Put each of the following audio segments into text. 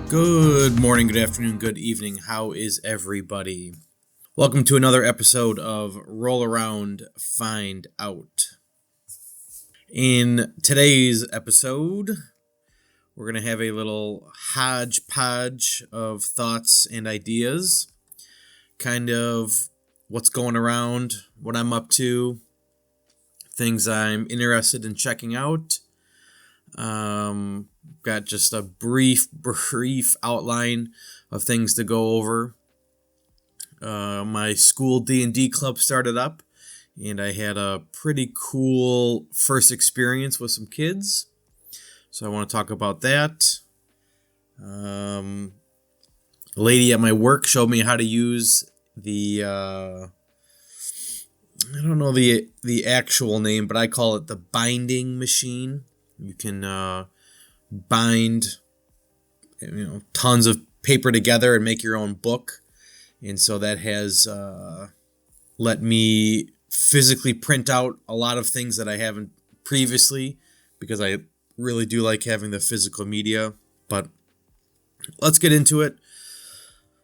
Good morning, good afternoon, good evening. How is everybody? Welcome to another episode of Roll Around, Find Out. In today's episode, we're going to have a little Hodge Podge of thoughts and ideas. Kind of what's going around, what I'm up to, things I'm interested in checking out. Got just a brief outline of things to go over. My school D&D club started up, and I had a pretty cool first experience with some kids. So I want to talk about that. A lady at my work showed me how to use the I don't know the actual name, but I call it the binding machine. You can bind tons of paper together and make your own book. And so that has let me physically print out a lot of things that I haven't previously, because I really do like having the physical media. But let's get into it.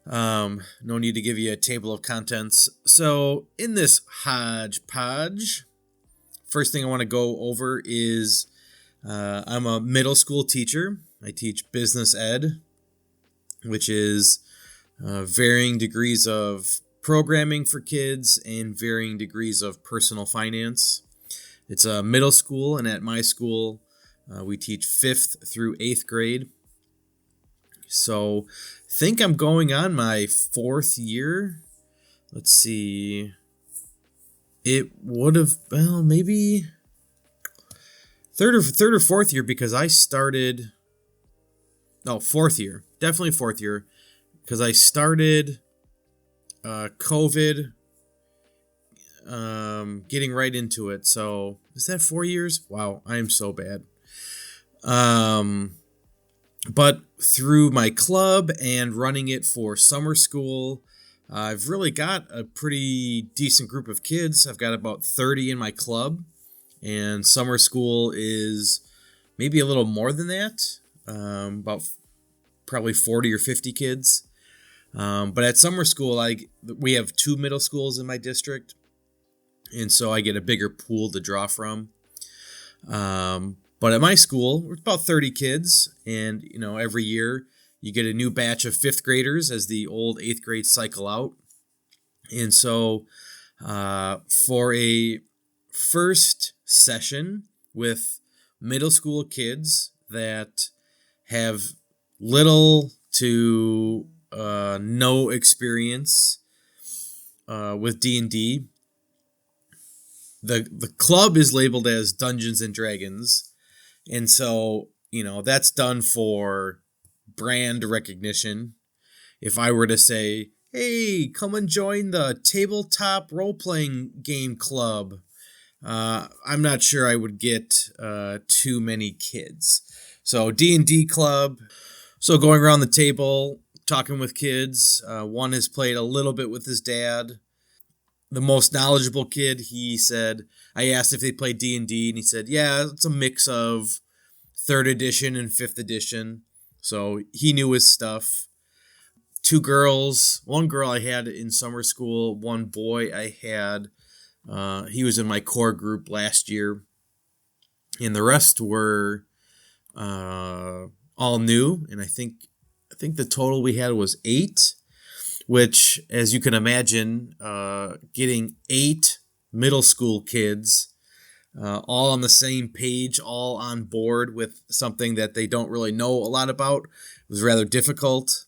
No need to give you a table of contents. So in this Hodge Podge, first thing I want to go over is I'm a middle school teacher. I teach business ed, which is varying degrees of programming for kids and varying degrees of personal finance. It's a middle school, and at my school, we teach 5th through 8th grade. So I think I'm going on my 4th year. Let's see. It would have, maybe third or fourth year, because I started, 4th year, definitely 4th year, because I started COVID, getting right into it. So is that 4 years? Wow, I am so bad. But through my club and running it for summer school, I've really got a pretty decent group of kids. I've got about 30 in my club. And summer school is maybe a little more than that, about probably 40 or 50 kids. But at summer school, we have 2 middle schools in my district, and so I get a bigger pool to draw from. But at my school, we're about 30 kids, and every year you get a new batch of 5th graders as the old 8th grade cycle out. And so for a first session with middle school kids that have little to no experience with D&D, the club is labeled as Dungeons and Dragons, and so that's done for brand recognition. If I were to say, hey, come and join the tabletop role-playing game club, I'm not sure I would get too many kids. So D&D club. So going around the table, talking with kids. One has played a little bit with his dad. The most knowledgeable kid, he said, I asked if they played D&D, and he said, yeah, it's a mix of 3rd edition and 5th edition. So he knew his stuff. 2 girls. 1 girl I had in summer school. 1 boy I had. He was in my core group last year, and the rest were all new. And I think the total we had was 8, which, as you can imagine, getting 8 middle school kids all on the same page, all on board with something that they don't really know a lot about, was rather difficult.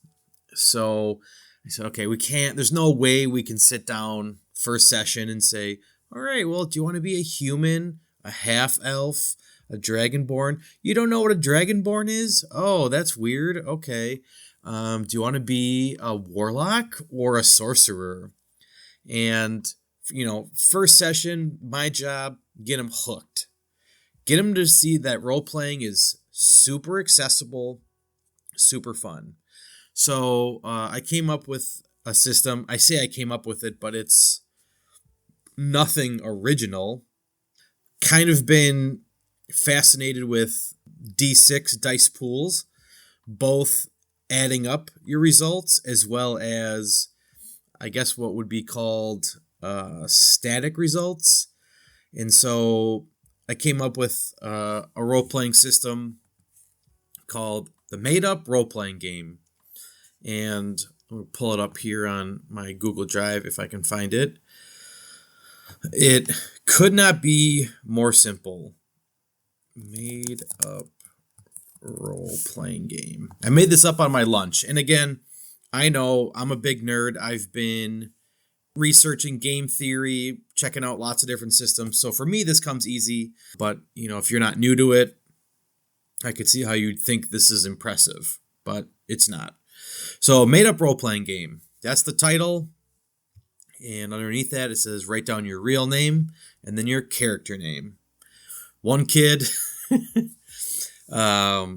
So I said, okay, there's no way we can sit down first session and say, all right, well, do you want to be a human, a half-elf, a dragonborn? You don't know what a dragonborn is? Oh, that's weird. Okay. Do you want to be a warlock or a sorcerer? And, first session, my job, get them hooked. Get them to see that role-playing is super accessible, super fun. So I came up with a system. I say I came up with it, but it's nothing original. Kind of been fascinated with D6 dice pools, both adding up your results as well as, I guess, what would be called static results. And so I came up with a role-playing system called the Made Up Role-Playing Game. And I'll pull it up here on my Google Drive if I can find it. It could not be more simple. Made Up Role-Playing Game. I made this up on my lunch. And again, I know I'm a big nerd. I've been researching game theory, checking out lots of different systems. So for me, this comes easy. But, if you're not new to it, I could see how you'd think this is impressive. But it's not. So, Made Up Role-Playing Game. That's the title. And underneath that, it says write down your real name and then your character name. One kid,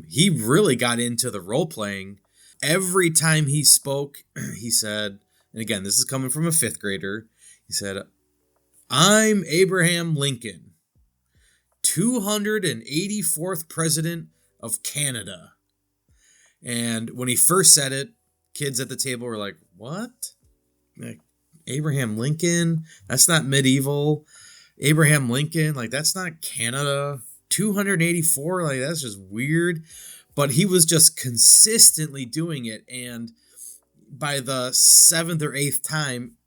he really got into the role-playing. Every time he spoke, he said, and again, this is coming from a 5th grader, he said, "I'm Abraham Lincoln, 284th President of Canada." And when he first said it, kids at the table were like, "What? Like, Abraham Lincoln? That's not medieval. Abraham Lincoln, like, that's not Canada. 284, like, that's just weird." But he was just consistently doing it. And by the 7th or 8th time,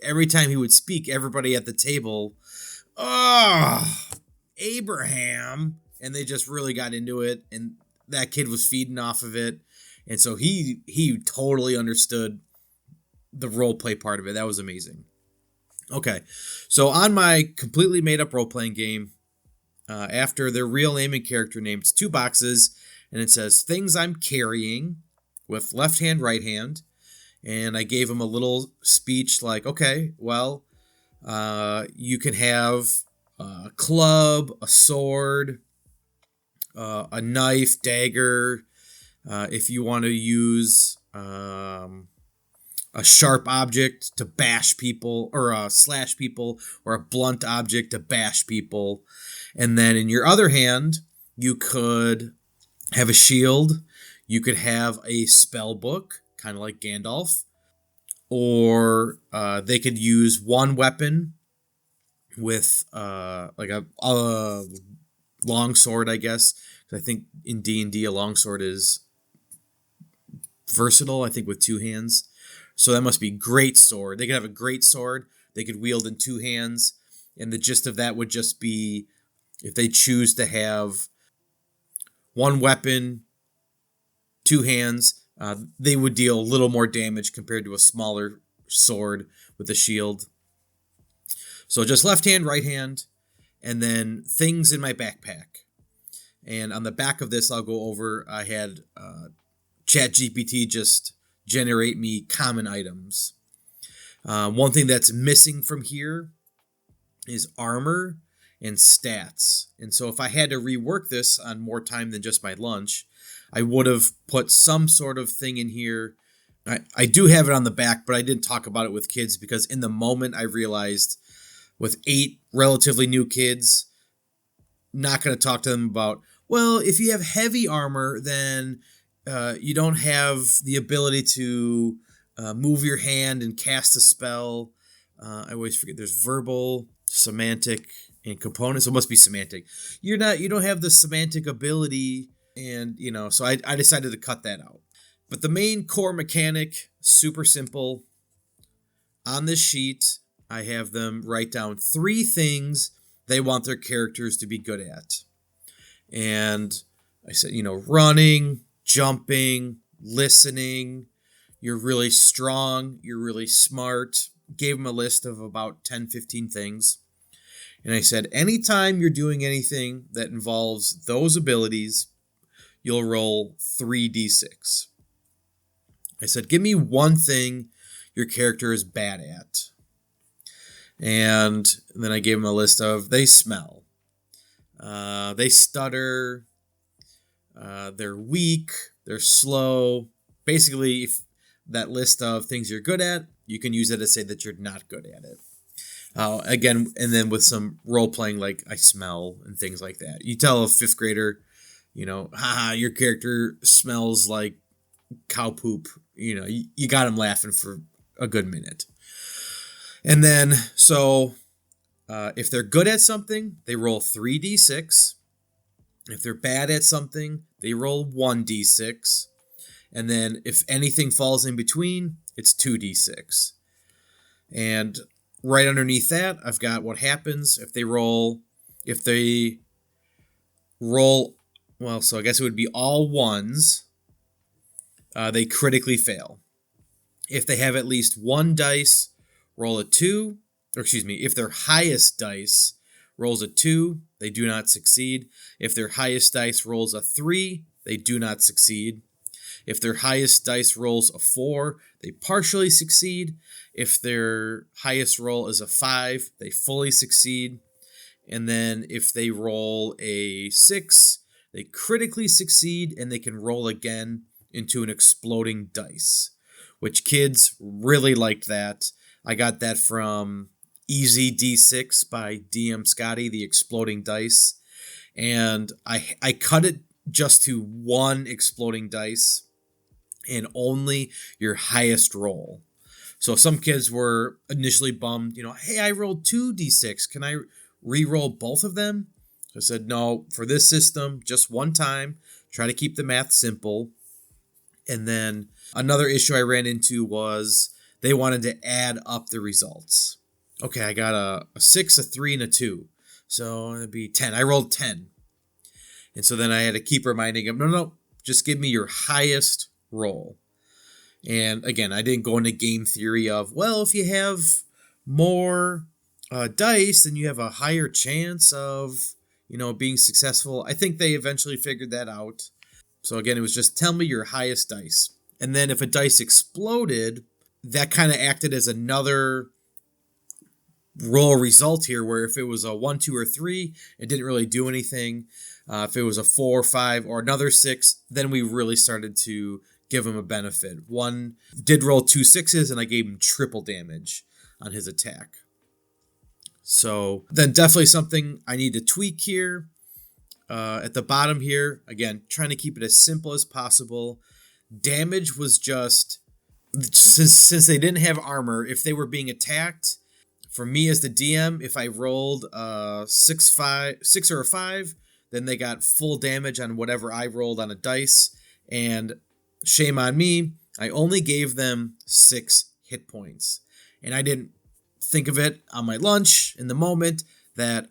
every time he would speak, everybody at the table, "Oh, Abraham." And they just really got into it. And that kid was feeding off of it. And so he totally understood the role play part of it. That was amazing. Okay, so on my completely made up role playing game, after their real name and character name, it's 2 boxes, and it says things I'm carrying with left hand, right hand. And I gave him a little speech like, okay, well, you can have a club, a sword, a knife, dagger. If you want to use a sharp object to bash people, or slash people, or a blunt object to bash people. And then in your other hand, you could have a shield. You could have a spell book, kind of like Gandalf. Or they could use one weapon with like a long sword, I guess. I think in D&D a long sword is versatile, I think, with 2 hands. So that must be great sword. They could have a great sword. They could wield in 2 hands. And the gist of that would just be, if they choose to have one weapon, 2 hands, they would deal a little more damage compared to a smaller sword with a shield. So just left hand, right hand, and then things in my backpack. And on the back of this, I'll go over, I had ChatGPT just generate me common items. One thing that's missing from here is armor and stats. And so if I had to rework this on more time than just my lunch, I would have put some sort of thing in here. I do have it on the back, but I didn't talk about it with kids because in the moment I realized with 8 relatively new kids, not going to talk to them about, well, if you have heavy armor, then you don't have the ability to move your hand and cast a spell. I always forget there's verbal, semantic, and component. So it must be semantic. You don't have the semantic ability, and so I decided to cut that out. But the main core mechanic, super simple. On this sheet, I have them write down 3 things they want their characters to be good at. And I said, running, jumping, listening. You're really strong. You're really smart. Gave them a list of about 10, 15 things. And I said, anytime you're doing anything that involves those abilities, you'll roll 3d6. I said, give me one thing your character is bad at. And then I gave them a list of, they smell, they stutter, they're weak, they're slow, basically, if that list of things you're good at, you can use it to say that you're not good at it. Again, and then with some role playing, like I smell and things like that. You tell a fifth grader, haha, your character smells like cow poop. You got them laughing for a good minute. And then, so if they're good at something, they roll 3d6. If they're bad at something, they roll 1d6. And then if anything falls in between, it's 2d6. And right underneath that, I've got what happens if they roll, well, so I guess it would be all ones, they critically fail. If they have at least one dice, roll a 2, if their highest dice rolls a 2, they do not succeed. If their highest dice rolls a 3, they do not succeed. If their highest dice rolls a 4, they partially succeed. If their highest roll is a 5, they fully succeed. And then if they roll a 6, they critically succeed, and they can roll again into an exploding dice, which kids really liked that. I got that from Easy D6 by DM Scotty, the exploding dice. And I cut it just to one exploding dice and only your highest roll. So some kids were initially bummed, hey, I rolled 2d6. Can I re-roll both of them? I said, no, for this system, just one time. Try to keep the math simple. And then another issue I ran into was they wanted to add up the results. Okay, I got a 6, a 3, and a 2. So it'd be 10. I rolled 10. And so then I had to keep reminding them, no, just give me your highest roll. And again, I didn't go into game theory of, well, if you have more dice, then you have a higher chance of, being successful. I think they eventually figured that out. So again, it was just tell me your highest dice. And then if a dice exploded, that kind of acted as another roll result here, where if it was a 1, 2, or 3, it didn't really do anything. If it was a 4, 5, or another 6, then we really started to give him a benefit. One did roll 2 6s, and I gave him triple damage on his attack. So then definitely something I need to tweak here. At the bottom here, again, trying to keep it as simple as possible. Damage was just, since they didn't have armor, if they were being attacked, for me as the DM, if I rolled 6 or a 5, then they got full damage on whatever I rolled on a dice. And shame on me, I only gave them 6 hit points. And I didn't think of it on my lunch in the moment that,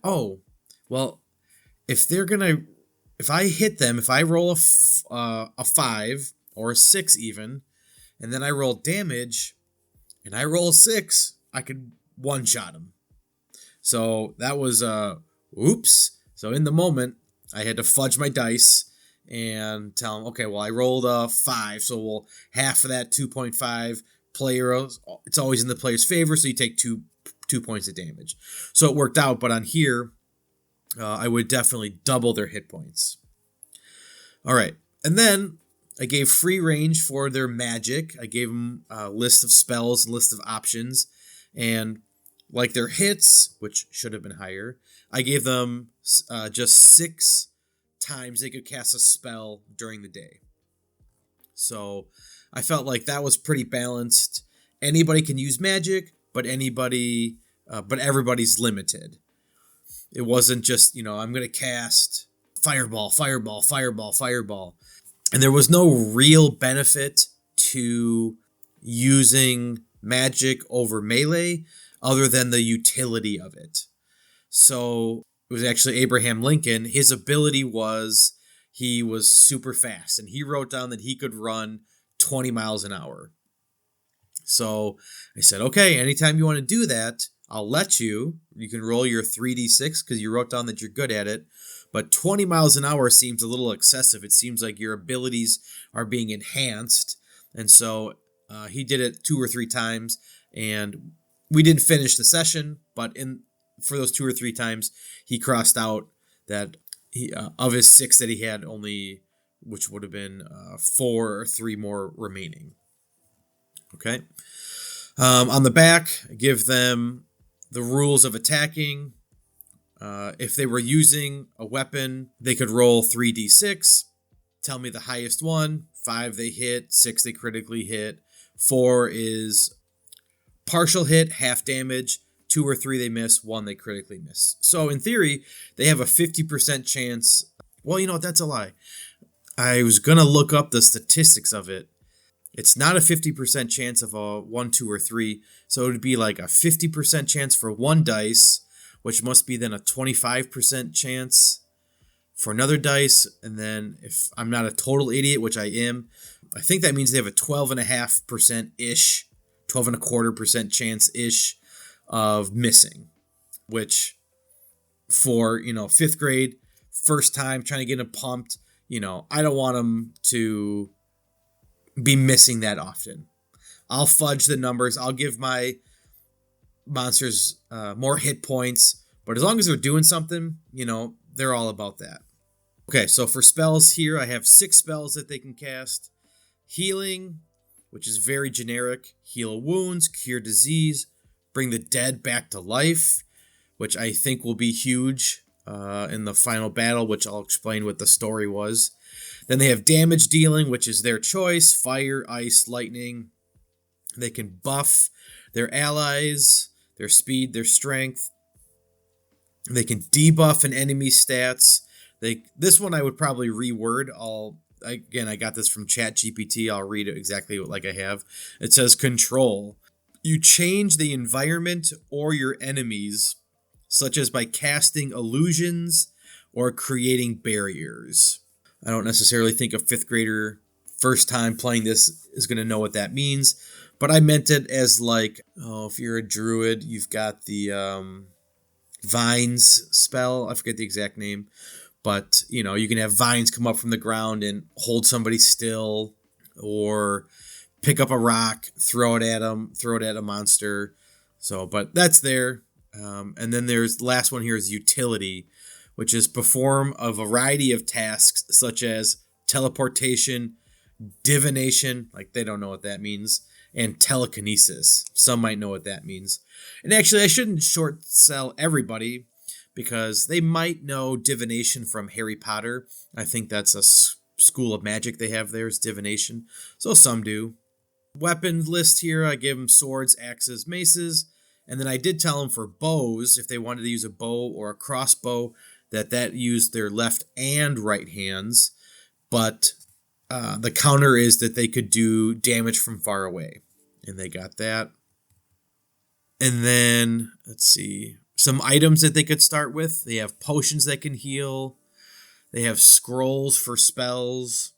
if I hit them, if I roll a 5 or a 6 even, and then I roll damage, and I roll a 6, I could one-shot them. So that was oops. So in the moment, I had to fudge my dice and tell them, okay, well, I rolled a 5, so we'll half of that 2.5 player. It's always in the player's favor, so you take 2 points of damage. So it worked out, but on here, I would definitely double their hit points. All right, and then I gave free range for their magic. I gave them a list of spells, a list of options, and like their hits, which should have been higher, I gave them just 6 times they could cast a spell during the day. So I felt like that was pretty balanced. Anybody can use magic, but everybody's limited. It wasn't just, I'm going to cast fireball, fireball, fireball, fireball. And there was no real benefit to using magic over melee other than the utility of it. So it was actually Abraham Lincoln. His ability was he was super fast, and he wrote down that he could run 20 miles an hour. So I said, okay, anytime you want to do that, I'll let you. You can roll your 3d6 because you wrote down that you're good at it. But 20 miles an hour seems a little excessive. It seems like your abilities are being enhanced. And so he did it 2 or 3 times, and we didn't finish the session, but for those 2 or 3 times, he crossed out that of his 6 that he had, only which would have been 4 or 3 more remaining. Okay. On the back, I give them the rules of attacking. If they were using a weapon, they could roll 3d6. Tell me the highest one. 5 they hit, 6 they critically hit. 4 is partial hit, half damage. 2 or 3 they miss, 1 they critically miss. So in theory, they have a 50% chance. Well, you know what? That's a lie. I was going to look up the statistics of it. It's not a 50% chance of a 1, 2, or 3. So it would be like a 50% chance for 1 dice, which must be then a 25% chance for another dice. And then if I'm not a total idiot, which I am, I think that means they have a 12.5%-ish, 12.25% chance-ish of missing, which for, 5th grade, first time trying to get them pumped, I don't want them to be missing that often. I'll fudge the numbers. I'll give my monsters more hit points, but as long as they're doing something, they're all about that. Okay, so for spells here, I have 6 spells that they can cast. Healing, which is very generic. Heal wounds, cure disease, bring the dead back to life, which I think will be huge in the final battle, which I'll explain what the story was. Then they have damage dealing, which is their choice. Fire, ice, lightning. They can buff their allies, their speed, their strength. They can debuff an enemy's stats. This one I would probably reword. I got this from ChatGPT. I'll read it exactly like I have. It says control. You change the environment or your enemies, such as by casting illusions or creating barriers. I don't necessarily think a 5th grader first time playing this is going to know what that means, but I meant it as like, if you're a druid, you've got the vines spell. I forget the exact name, but you can have vines come up from the ground and hold somebody still, or pick up a rock, throw it at a monster. So, but that's there. And then there's the last one here is utility, which is perform a variety of tasks such as teleportation, divination, like they don't know what that means, and telekinesis. Some might know what that means. And actually, I shouldn't short sell everybody because they might know divination from Harry Potter. I think that's a school of magic they have there is divination. So some do. Weapon list here, I give them swords, axes, maces. And then I did tell them for bows, if they wanted to use a bow or a crossbow, that used their left and right hands. But the counter is that they could do damage from far away. And they got that. And then, let's see, some items that they could start with. They have potions that can heal. They have scrolls for spells.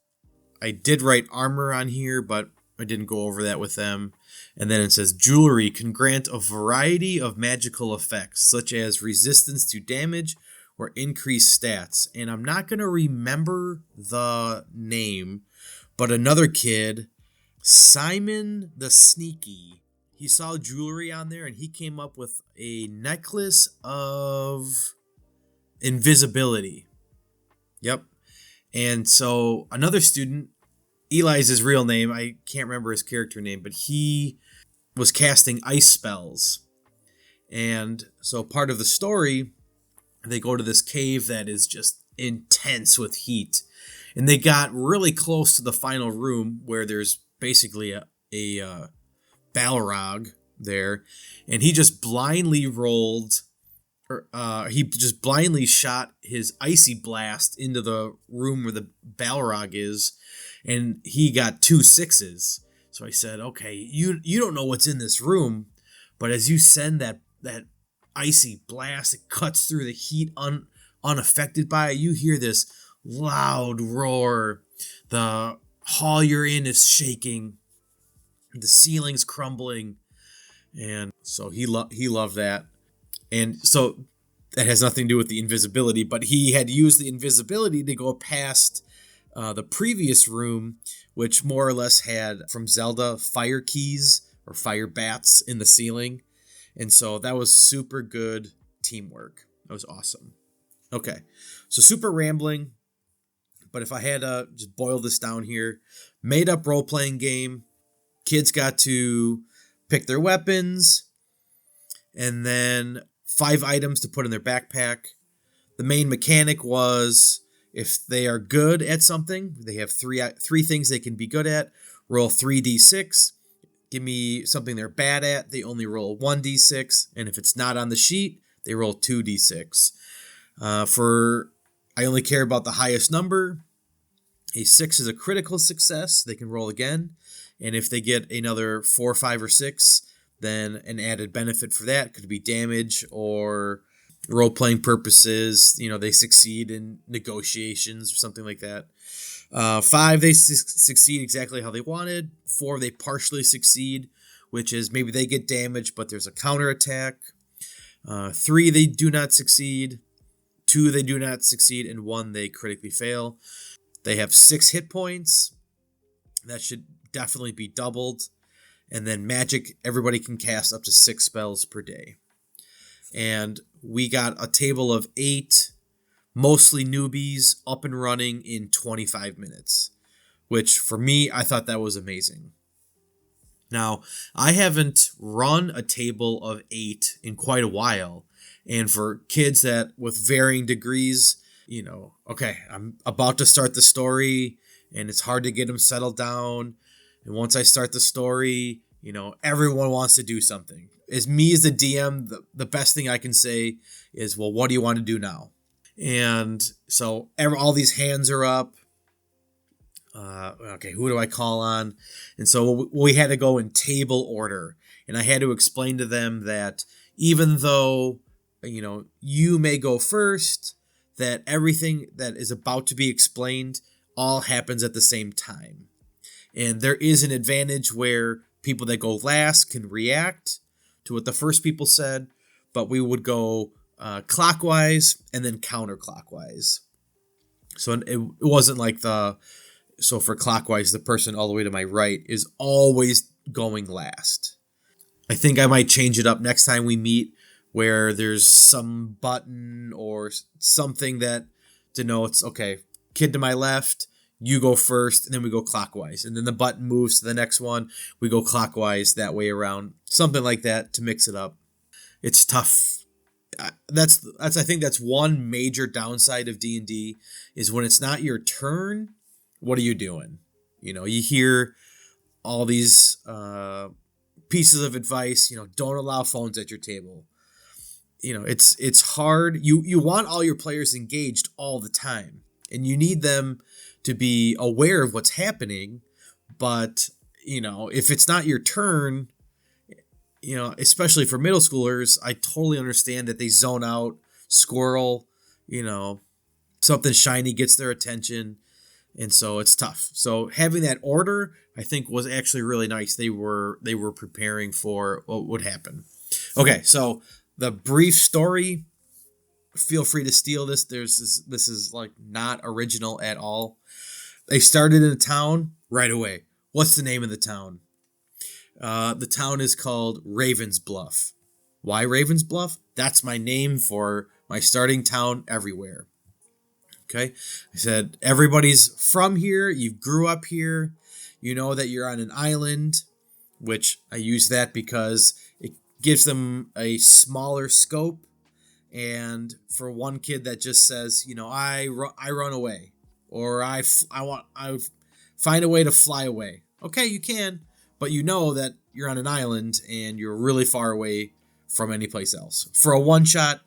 I did write armor on here, but I didn't go over that with them. And then it says jewelry can grant a variety of magical effects, such as resistance to damage or increased stats. And I'm not going to remember the name, but another kid, Simon the Sneaky, he saw jewelry on there and he came up with a necklace of invisibility. Yep. And so another student, Eli's his real name, I can't remember his character name, but he was casting ice spells. And so part of the story, they go to this cave that is just intense with heat. And they got really close to the final room where there's basically a Balrog there. And he just blindly shot his icy blast into the room where the Balrog is. And he got 2 6s. So I said, okay, you don't know what's in this room, but as you send that icy blast, it cuts through the heat unaffected by it. You hear this loud roar. The hall you're in is shaking. The ceiling's crumbling. And so he loved that. And so that has nothing to do with the invisibility, but he had used the invisibility to go past the previous room, which more or less had, from Zelda, fire keys or fire bats in the ceiling. And so that was super good teamwork. That was awesome. Okay, so super rambling, But if I had to just boil this down here, made up role-playing game, kids got to pick their weapons, and then 5 items to put in their backpack. The main mechanic was if they are good at something, they have three things they can be good at, roll 3d6. Give me something they're bad at, they only roll 1d6. And if it's not on the sheet, they roll 2d6. I only care about the highest number. A 6 is a critical success. They can roll again. And if they get another 4, 5, or 6, then an added benefit for that could be damage or role-playing purposes. They succeed in negotiations or something like that. 5, they succeed exactly how they wanted. 4, they partially succeed, which is maybe they get damaged, but there's a counterattack. 3, they do not succeed. 2, they do not succeed. And 1, they critically fail. They have 6 hit points. That should definitely be doubled. And then magic, everybody can cast up to 6 spells per day. And we got a table of 8, mostly newbies, up and running in 25 minutes. Which, for me, I thought that was amazing. Now, I haven't run a table of 8 in quite a while. And for kids that with varying degrees, okay, I'm about to start the story, and it's hard to get them settled down. And once I start the story, everyone wants to do something. As me as the DM, the best thing I can say is, well, what do you want to do now? And so all these hands are up. Okay, who do I call on? And so we had to go in table order. And I had to explain to them that even though, you may go first, that everything that is about to be explained all happens at the same time. And there is an advantage where people that go last can react to what the first people said, but we would go clockwise and then counterclockwise. So it wasn't like so for clockwise, the person all the way to my right is always going last. I think I might change it up next time we meet, where there's some button or something that denotes, okay, kid to my left, you go first, and then we go clockwise. And then the button moves to the next one, we go clockwise that way around. Something like that to mix it up. It's tough. I think that's one major downside of D&D is when it's not your turn, what are you doing? You hear all these pieces of advice, don't allow phones at your table. It's hard. You want all your players engaged all the time, and you need them to be aware of what's happening. But, if it's not your turn, especially for middle schoolers, I totally understand that they zone out, squirrel, something shiny gets their attention. And so it's tough. So having that order, I think, was actually really nice. They were preparing for what would happen. Okay, so the brief story, feel free to steal this. This is like not original at all. They started in a town right away. What's the name of the town? The town is called Ravens Bluff. Why Ravens Bluff? That's my name for my starting town everywhere. Okay. I said, everybody's from here. You grew up here. You know that you're on an island, which I use that because it gives them a smaller scope. And for one kid that just says, I run away, or I find a way to fly away. Okay, you can, but you know that you're on an island and you're really far away from any place else. For a one shot,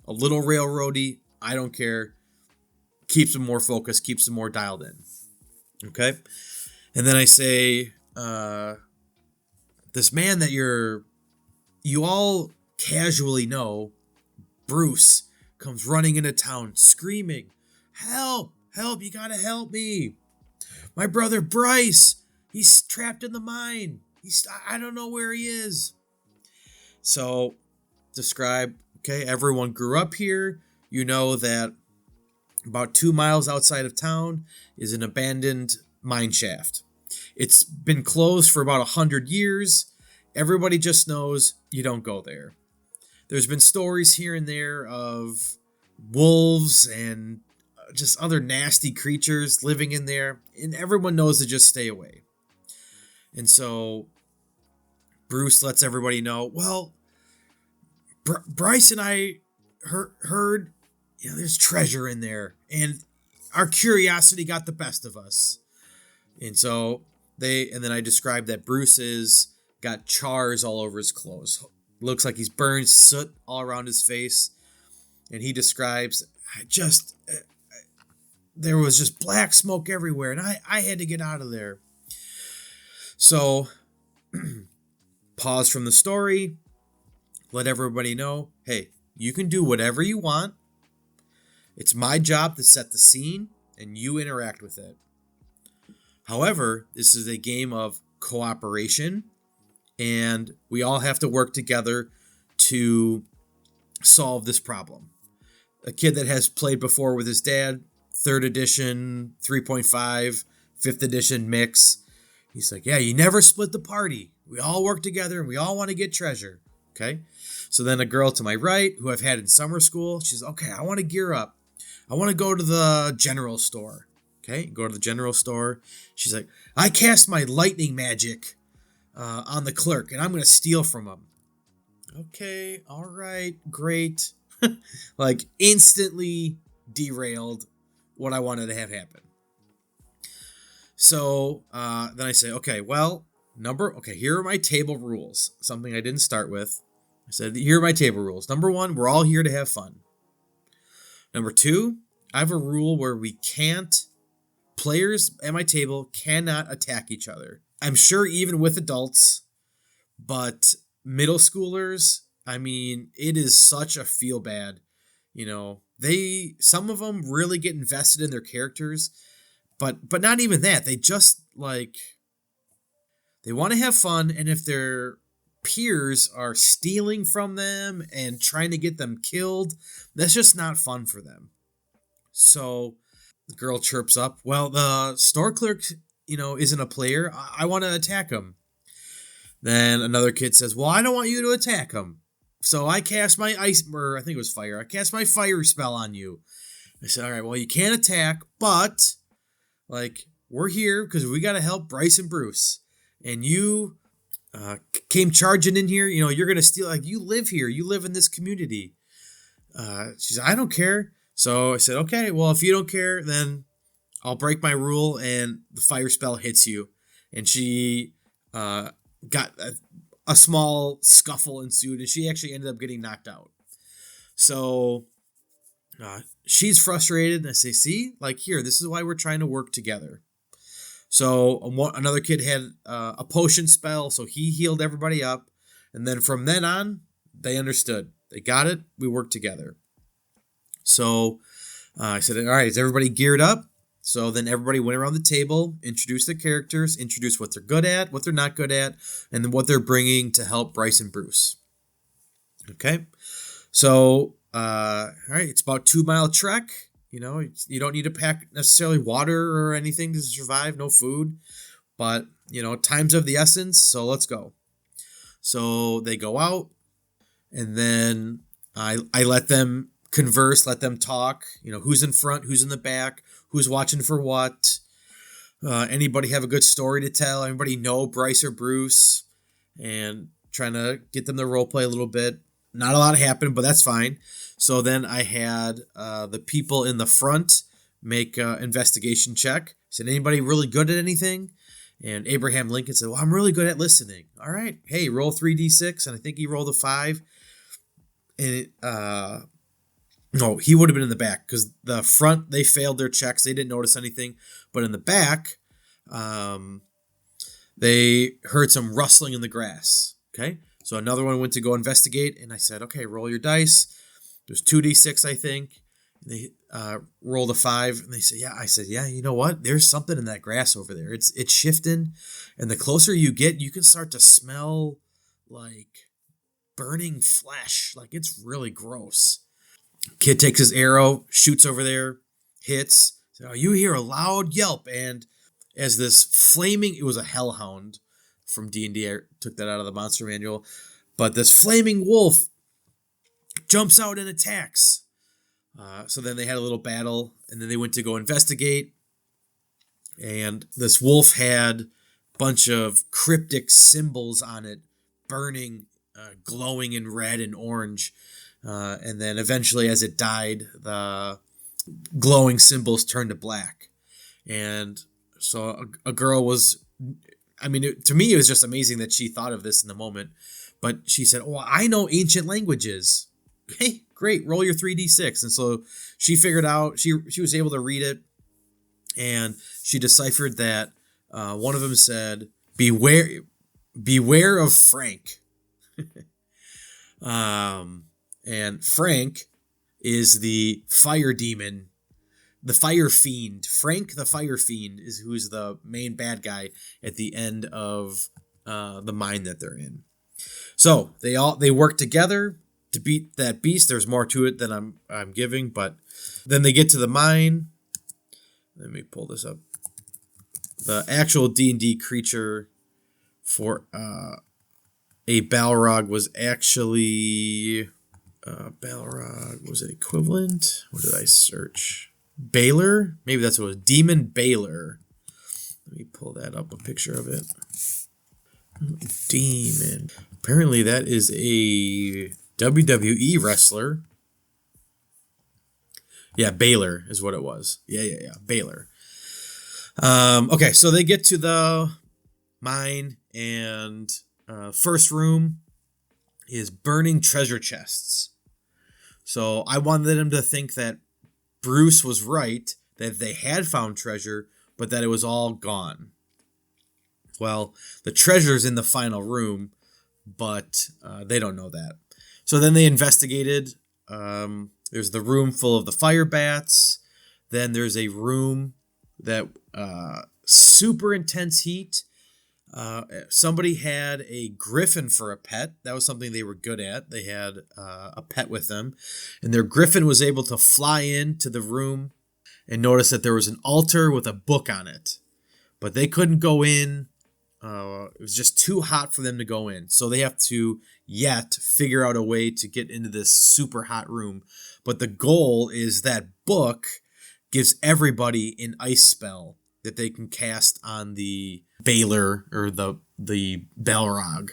a little railroady, I don't care. Keeps them more focused, keeps them more dialed in. Okay? And then I say, this man that you all casually know, Bruce, comes running into town screaming, help, you gotta help me. My brother Bryce, he's trapped in the mine. I don't know where he is. So, describe, okay, everyone grew up here. You know that about 2 miles outside of town is an abandoned mine shaft. It's been closed for about 100 years. Everybody just knows you don't go there. There's been stories here and there of wolves and just other nasty creatures living in there, and everyone knows to just stay away. And so Bruce lets everybody know, well, Bryce and I heard there's treasure in there, and our curiosity got the best of us. And so and then I described that Bruce is got chars all over his clothes. Looks like he's burned soot all around his face. And he describes, there was just black smoke everywhere, and I had to get out of there. So, pause from the story, let everybody know, hey, you can do whatever you want. It's my job to set the scene, and you interact with it. However, this is a game of cooperation, and we all have to work together to solve this problem. A kid that has played before with his dad, 3rd edition, 3.5, 5th edition mix. He's like, yeah, you never split the party. We all work together and we all want to get treasure. Okay. So then a girl to my right, who I've had in summer school, she's okay, I want to gear up. I want to go to the general store. Okay. Go to the general store. She's like, I cast my lightning magic on the clerk and I'm going to steal from him. Okay. All right. Great. Like instantly derailed what I wanted to have happen. So then I say, okay, here are my table rules. Something I didn't start with. I said, here are my table rules. Number 1, we're all here to have fun. Number 2, I have a rule where players at my table cannot attack each other. I'm sure even with adults, but middle schoolers, I mean, it is such a feel bad. Some of them really get invested in their characters, but not even that. They just they want to have fun, and if their peers are stealing from them and trying to get them killed, that's just not fun for them. So the girl chirps up, well, the store clerk, isn't a player. I want to attack him. Then another kid says, well, I don't want you to attack him. So I cast my fire. I cast my fire spell on you. I said, all right, well, you can't attack, but we're here because we got to help Bryce and Bruce. And you came charging in here. You're going to steal. You live here. You live in this community. She said, I don't care. So I said, okay, well, if you don't care, then I'll break my rule and the fire spell hits you. And she got a small scuffle ensued, and she actually ended up getting knocked out. So she's frustrated, and I say, see, here, this is why we're trying to work together. So another kid had a potion spell, so he healed everybody up. And then from then on, they understood. They got it. We worked together. So I said, all right, is everybody geared up? So then everybody went around the table, introduced their characters, introduced what they're good at, what they're not good at, and then what they're bringing to help Bryce and Bruce. Okay. So, all right, it's about 2-mile trek. You don't need to pack necessarily water or anything to survive, no food, but, time's of the essence. So let's go. So they go out, and then I let them converse, let them talk, who's in front, who's in the back, who's watching for what. Anybody have a good story to tell? Anybody know Bryce or Bruce? And trying to get them to role play a little bit. Not a lot happened, but that's fine. So then I had the people in the front make an investigation check. Said, anybody really good at anything? And Abraham Lincoln said, well, I'm really good at listening. All right. Hey, roll 3d6. And I think he rolled a 5. And no, he would have been in the back because the front, they failed their checks. They didn't notice anything. But in the back, they heard some rustling in the grass. Okay. So another one went to go investigate. And I said, okay, roll your dice. There's 2d6, I think. And they rolled a 5. And they said, yeah. I said, yeah, you know what? There's something in that grass over there. It's shifting. And the closer you get, you can start to smell burning flesh. It's really gross. Kid takes his arrow, shoots over there, hits. So you hear a loud yelp, and as this flaming, it was a hellhound from D&D. I took that out of the monster manual. But this flaming wolf jumps out and attacks. So then they had a little battle, and then they went to go investigate. And this wolf had a bunch of cryptic symbols on it, burning, glowing in red and orange. And then eventually, as it died, the glowing symbols turned to black. And so a girl was, to me, it was just amazing that she thought of this in the moment. But she said, "Oh, I know ancient languages." Hey, great, roll your 3d6. And so she figured out, she was able to read it, and she deciphered that one of them said, beware of Frank. And Frank is the fire demon, the fire fiend. Frank the fire fiend is who's the main bad guy at the end of the mine that they're in. So they work together to beat that beast. There's more to it than I'm giving, but then they get to the mine. Let me pull this up. The actual D&D creature for a Balrog was actually Balrog. Was it equivalent? What did I search? Baylor? Maybe that's what it was. Demon Baylor. Let me pull that up, a picture of it. Demon. Apparently that is a WWE wrestler. Yeah, Baylor is what it was. Yeah. Baylor. Okay, so they get to the mine, and first room is burning treasure chests. So I wanted them to think that Bruce was right, that they had found treasure, but that it was all gone. Well, the treasure's in the final room, but they don't know that. So then they investigated. There's the room full of the fire bats. Then there's a room that super intense heat. Somebody had a griffin for a pet. That was something they were good at. They had a pet with them. And their griffin was able to fly into the room and notice that there was an altar with a book on it. But they couldn't go in. It was just too hot for them to go in. So they have to figure out a way to get into this super hot room. But the goal is that book gives everybody an ice spell that they can cast on the Baylor or the Balrog.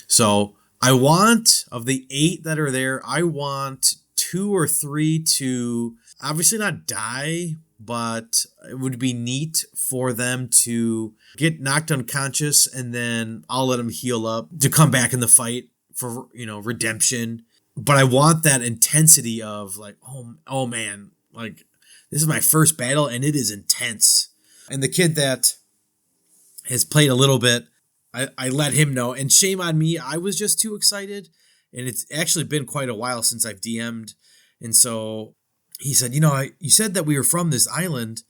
So I want, of the 8 that are there, I want 2 or 3 to obviously not die, but it would be neat for them to get knocked unconscious, and then I'll let them heal up to come back in the fight for, redemption. But I want that intensity of like, oh man, like this is my first battle and it is intense. And the kid that has played a little bit, I let him know, and shame on me, I was just too excited. And it's actually been quite a while since I've DM'd. And so he said, you said that we were from this island,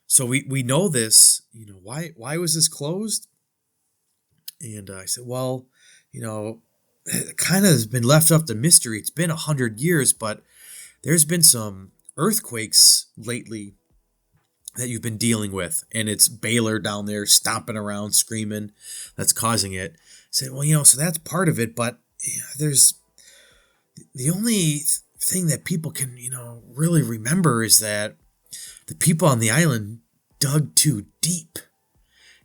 so we know this. Why was this closed? And I said, well, it kind of has been left up to mystery. It's been 100 years, but there's been some earthquakes lately that you've been dealing with, and it's Baylor down there stomping around, screaming, that's causing it. I said, well, so that's part of it, but there's the only thing that people can, really remember is that the people on the island dug too deep.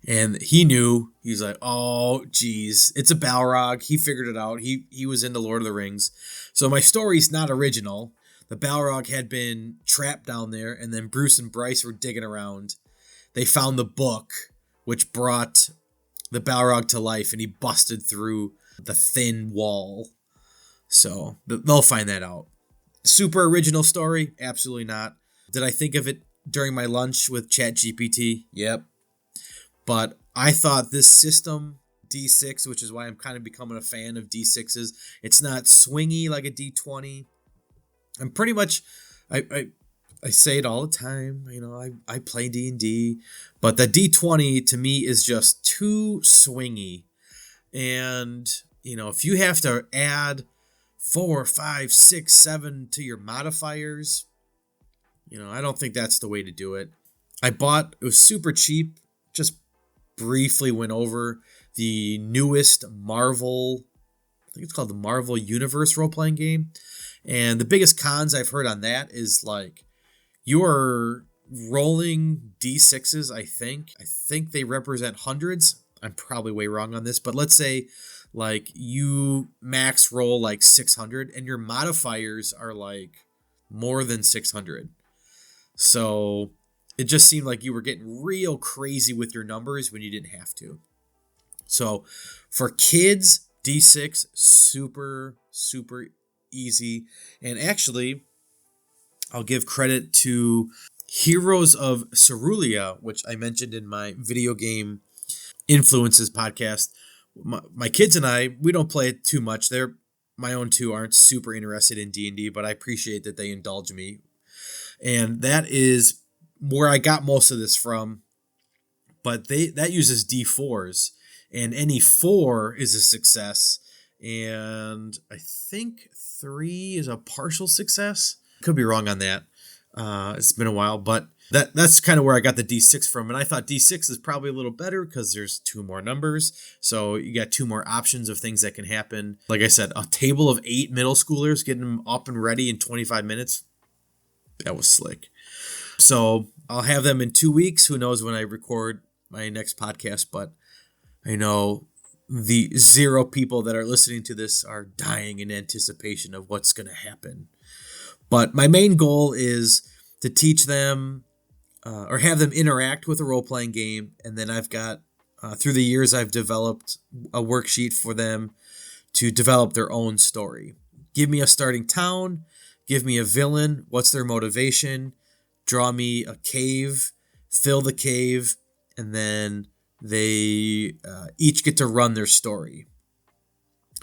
And he knew. He's like, oh, geez, it's a Balrog. He figured it out. He was into Lord of the Rings. So my story's not original. The Balrog had been trapped down there, and then Bruce and Bryce were digging around. They found the book, which brought the Balrog to life, and he busted through the thin wall. So they'll find that out. Super original story? Absolutely not. Did I think of it during my lunch with ChatGPT? Yep. But I thought this system, D6, which is why I'm kind of becoming a fan of D6s, it's not swingy like a D20. I'm pretty much, I say it all the time, I play D&D, but the D20 to me is just too swingy. And, if you have to add 4, 5, 6, 7 to your modifiers, I don't think that's the way to do it. It was super cheap, just briefly went over the newest Marvel think it's called the Marvel Universe role-playing game. And the biggest cons I've heard on that is like you are rolling D6s, I think. I think they represent hundreds. I'm probably way wrong on this, but let's say like you max roll like 600 and your modifiers are like more than 600. So it just seemed like you were getting real crazy with your numbers when you didn't have to. So for kids, D6, super, super easy. And actually, I'll give credit to Heroes of Cerulean, which I mentioned in my video game influences podcast. My kids and I, we don't play it too much. My own two aren't super interested in D&D, but I appreciate that they indulge me. And that is where I got most of this from. But that uses D4s, and any 4 is a success. And I think 3 is a partial success. Could be wrong on that. It's been a while, but that's kind of where I got the D6 from. And I thought D6 is probably a little better because there's 2 more numbers. So you got 2 more options of things that can happen. Like I said, a table of 8 middle schoolers, getting them up and ready in 25 minutes. That was slick. So I'll have them in 2 weeks. Who knows when I record my next podcast, but I know the 0 people that are listening to this are dying in anticipation of what's going to happen. But my main goal is to teach them or have them interact with a role-playing game. And then I've got, through the years, I've developed a worksheet for them to develop their own story. Give me a starting town. Give me a villain. What's their motivation? Draw me a cave. Fill the cave. And then they each get to run their story.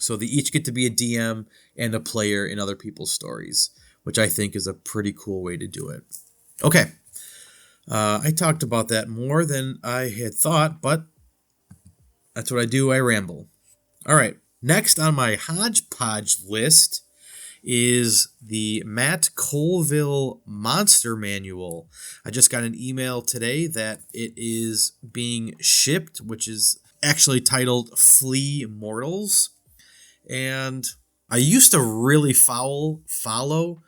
So they each get to be a DM and a player in other people's stories, which I think is a pretty cool way to do it. Okay. I talked about that more than I had thought, but that's what I do. I ramble. All right. Next on my Hodge Podge list is the Matt Colville Monster Manual. I just got an email today that it is being shipped, which is actually titled Flea Mortals. And I used to really follow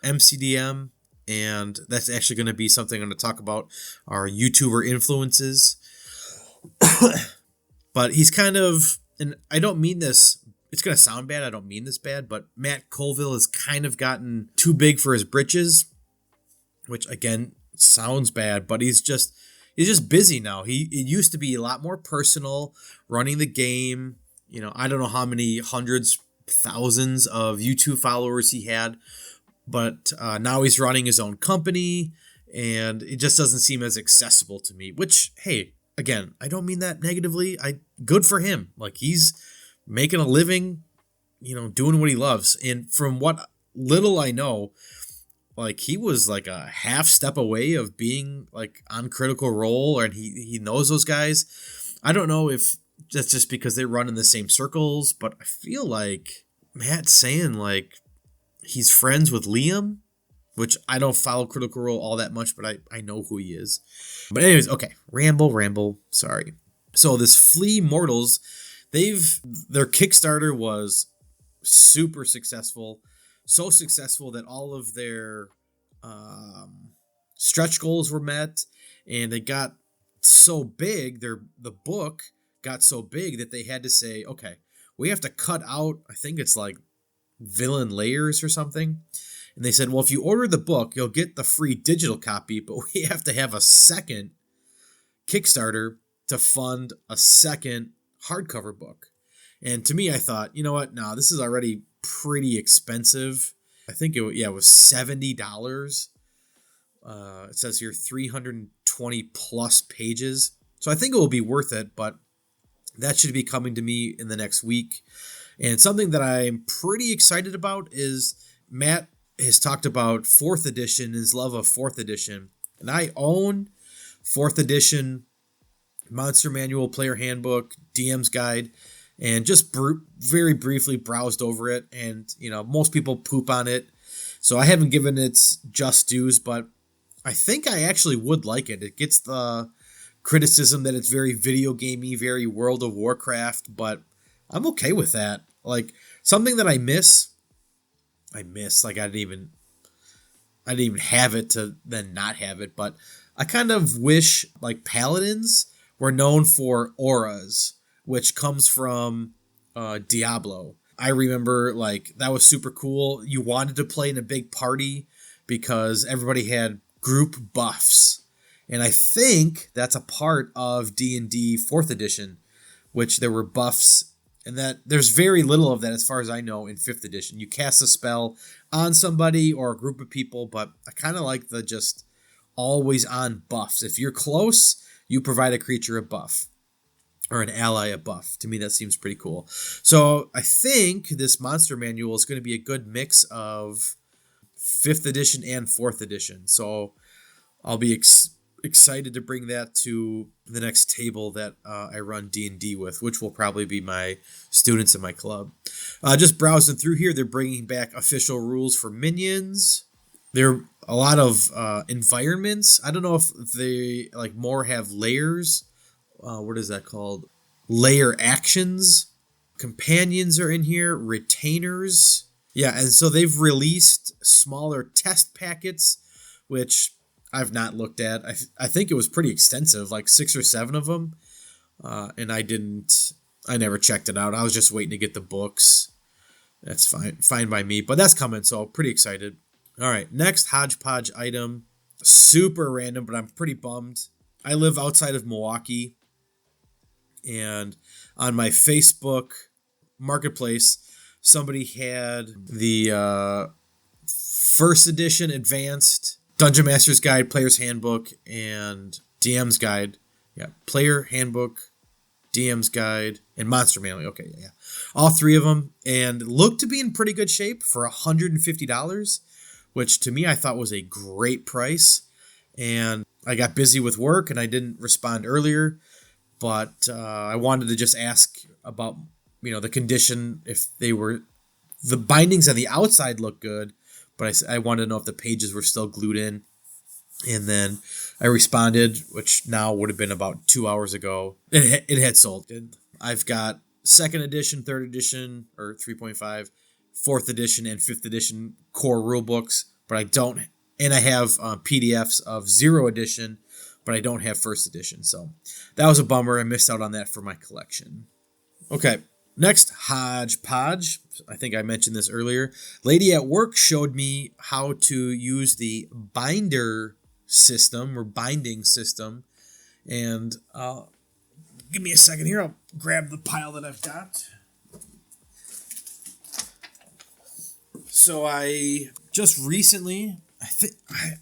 MCDM, and that's actually going to be something I'm going to talk about, our YouTuber influences. But he's kind of, and I don't mean this, it's going to sound bad, I don't mean this bad, but Matt Colville has kind of gotten too big for his britches, which again sounds bad, but he's just busy now. It used to be a lot more personal, running the game. You know, I don't know how many hundreds, thousands of YouTube followers he had, but now he's running his own company, and it just doesn't seem as accessible to me, which, hey, again, I don't mean that negatively. Good for him. Like, he's making a living, you know, doing what he loves. And from what little I know, like, he was like a half step away of being like on Critical Role, and he knows those guys. I don't know if that's just because they run in the same circles, but I feel like Matt's saying like he's friends with Liam, which I don't follow Critical Role all that much, but I know who he is. But anyways, okay, ramble, sorry. So this Flea Mortals, their Kickstarter was super successful, so successful that all of their stretch goals were met, and they got so big, the book got so big that they had to say, okay, we have to cut out, I think it's like villain layers or something. And they said, well, if you order the book, you'll get the free digital copy, but we have to have a second Kickstarter to fund a second hardcover book. And to me, I thought, you know what? No, this is already pretty expensive. I think it was $70. It says here 320 plus pages. So I think it will be worth it, but that should be coming to me in the next week. And something that I'm pretty excited about is Matt has talked about 4th edition, his love of 4th edition. And I own 4th edition Monster Manual, Player Handbook, DM's Guide, and just very briefly browsed over it. And, you know, most people poop on it, so I haven't given it just dues, but I think I actually would like it. It gets the criticism that it's very video gamey, very World of Warcraft, but I'm okay with that. like something that I miss. Like I didn't even have it to then not have it, but I kind of wish like paladins were known for auras, which comes from Diablo. I remember like that was super cool. You wanted to play in a big party because everybody had group buffs. And I think that's a part of D&D 4th edition, which there were buffs, and that there's very little of that as far as I know in 5th edition. You cast a spell on somebody or a group of people, but I kind of like the just always on buffs. If you're close, you provide a creature a buff or an ally a buff. To me, that seems pretty cool. So I think this monster manual is going to be a good mix of 5th edition and 4th edition. So I'll be excited to bring that to the next table that I run D&D with, which will probably be my students in my club. Just browsing through here, they're bringing back official rules for minions. There are a lot of environments. I don't know if they like more have layers. What is that called? Layer actions. Companions are in here. Retainers. Yeah, and so they've released smaller test packets, which I've not looked at. I think it was pretty extensive, like 6 or 7 of them. And I never checked it out. I was just waiting to get the books. That's fine by me, but that's coming, so pretty excited. All right, next Hodge Podge item. Super random, but I'm pretty bummed. I live outside of Milwaukee, and on my Facebook marketplace, somebody had the 1st edition advanced Dungeon Master's Guide, Player's Handbook, and DM's Guide. Yeah, Player Handbook, DM's Guide, and Monster Manual. Okay, yeah. All 3 of them, and looked to be in pretty good shape for $150, which to me I thought was a great price. And I got busy with work and I didn't respond earlier, but I wanted to just ask about, the condition, if the bindings on the outside look good, but I wanted to know if the pages were still glued in. And then I responded, which now would have been about 2 hours ago. It had sold. I've got 2nd edition, 3rd edition, or 3.5, 4th edition, and 5th edition core rule books, but I don't. And I have PDFs of 0 edition, but I don't have 1st edition. So that was a bummer. I missed out on that for my collection. Okay. Next, Hodge Podge. I think I mentioned this earlier. Lady at work showed me how to use the binder system or binding system. And give me a second here. I'll grab the pile that I've got. So I just recently,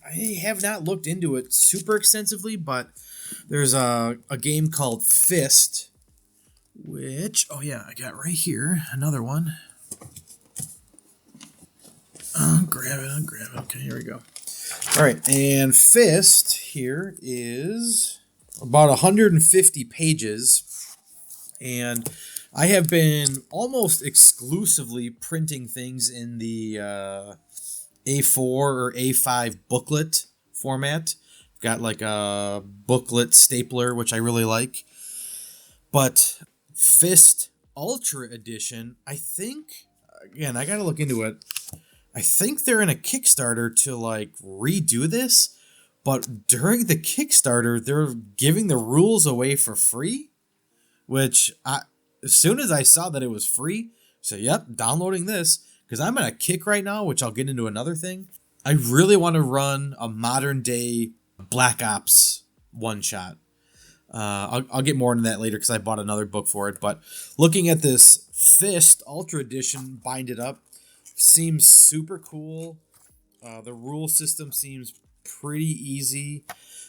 I have not looked into it super extensively, but there's a game called Fist, which, oh yeah, I got right here, another one. I'll grab it. Okay, here we go. All right, and Fist here is about 150 pages, and I have been almost exclusively printing things in the A4 or A5 booklet format. Got like a booklet stapler, which I really like. But Fist Ultra Edition, I think, again, I got to look into it. I think they're in a Kickstarter to like redo this, but during the Kickstarter, they're giving the rules away for free, which as soon as I saw that it was free, I said, yep, downloading this, because I'm in a kick right now, which I'll get into another thing. I really want to run a modern day Black Ops one-shot. I'll get more into that later because I bought another book for it. But looking at this Fist Ultra Edition binded up seems super cool. The rule system seems pretty easy.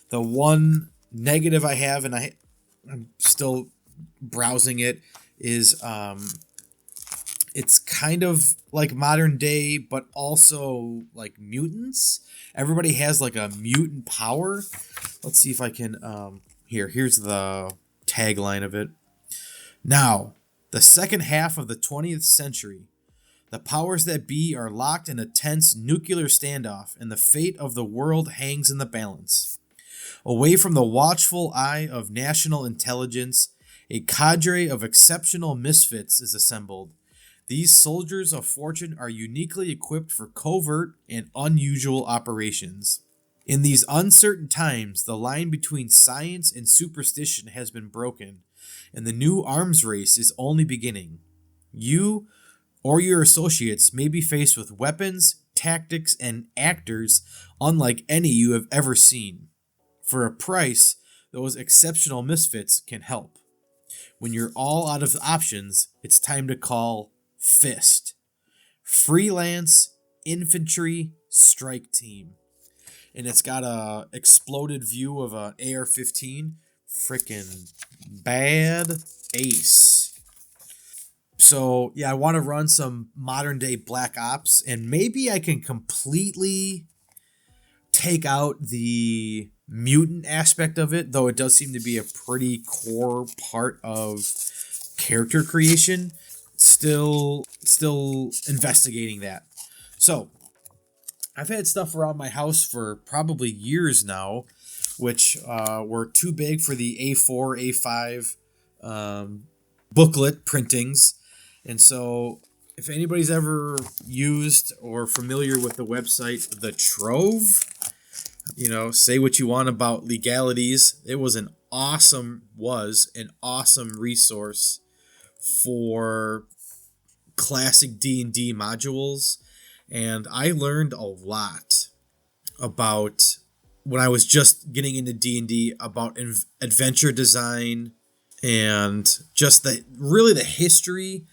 The one negative I have, and I'm still browsing it, is it's kind of like modern day, but also like mutants. Everybody has like a mutant power. Let's see if I can... Here's the tagline of it. Now, the second half of the 20th century, the powers that be are locked in a tense nuclear standoff, and the fate of the world hangs in the balance. Away from the watchful eye of national intelligence, a cadre of exceptional misfits is assembled. These soldiers of fortune are uniquely equipped for covert and unusual operations. In these uncertain times, the line between science and superstition has been broken, and the new arms race is only beginning. You or your associates may be faced with weapons, tactics, and actors unlike any you have ever seen. For a price, those exceptional misfits can help. When you're all out of options, it's time to call FIST. Freelance Infantry Strike Team. And it's got a exploded view of a AR-15. Freaking bad ace. So, yeah, I want to run some modern day Black Ops, and maybe I can completely take out the mutant aspect of it, though it does seem to be a pretty core part of character creation. Still investigating that. So, I've had stuff around my house for probably years now, which were too big for the A4, A5 booklet printings. And so if anybody's ever used or familiar with the website The Trove, say what you want about legalities. It was an awesome resource for classic D&D modules. And I learned a lot about, when I was just getting into D&D, about adventure design and just the history,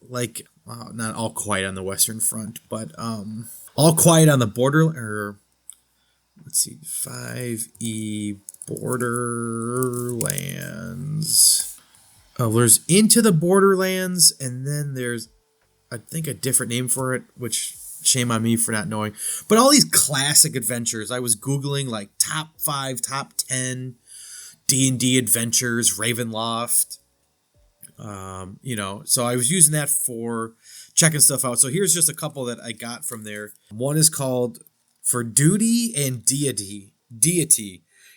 like not All Quiet on the Western Front, but All Quiet on the Border, or let's see, 5E Borderlands. There's Into the Borderlands, and then there's, I think, a different name for it, which shame on me for not knowing. But all these classic adventures, I was Googling like top 5, top 10 D&D adventures, Ravenloft. So I was using that for checking stuff out. So here's just a couple that I got from there. One is called For Duty and Deity.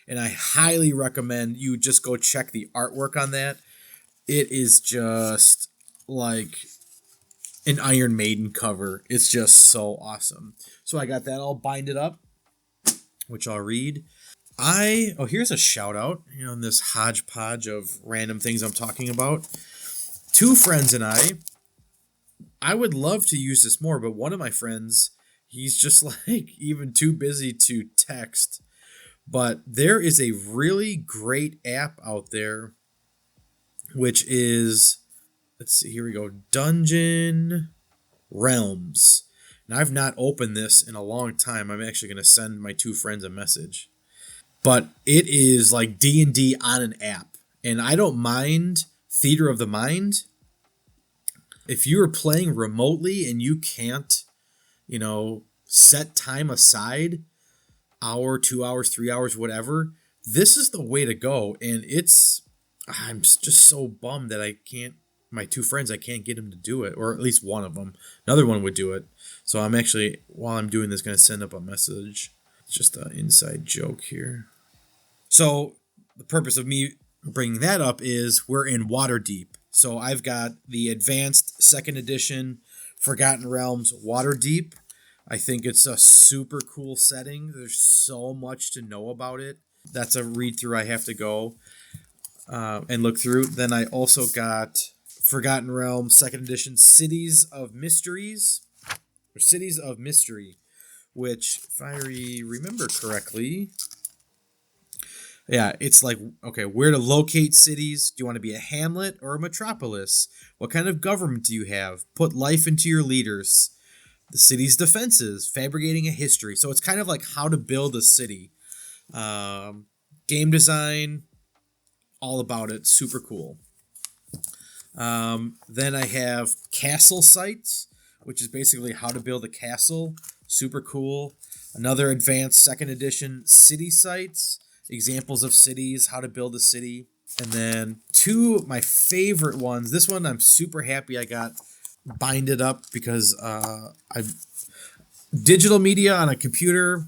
And I highly recommend you just go check the artwork on that. It is just like an Iron Maiden cover. It's just so awesome. So I got that all binded up, which I'll read. Here's a shout out, in this hodgepodge of random things I'm talking about. Two friends and I would love to use this more, but one of my friends, he's just like even too busy to text. But there is a really great app out there, which is, let's see, here we go, Dungeon Realms. And I've not opened this in a long time. I'm actually going to send my two friends a message. But it is like D&D on an app. And I don't mind Theater of the Mind. If you are playing remotely and you can't, set time aside, hour, 2 hours, 3 hours, whatever, this is the way to go. And I'm just so bummed that my two friends, I can't get them to do it, or at least one of them. Another one would do it. So I'm actually, while I'm doing this, going to send up a message. It's just an inside joke here. So the purpose of me bringing that up is we're in Waterdeep. So I've got the advanced 2nd edition Forgotten Realms Waterdeep. I think it's a super cool setting. There's so much to know about it. That's a read through I have to go and look through. Then I also got Forgotten Realms 2nd edition Cities of Mystery, which, if I remember correctly, yeah, it's like, okay, where to locate cities? Do you want to be a hamlet or a metropolis? What kind of government do you have? Put life into your leaders. The city's defenses, fabricating a history. So it's kind of like how to build a city. Game design, all about it. Super cool. Then I have Castle Sites, which is basically how to build a castle. Super cool. Another advanced 2nd edition City Sites, examples of cities, how to build a city. And then two of my favorite ones. This one I'm super happy I got binded up because digital media on a computer,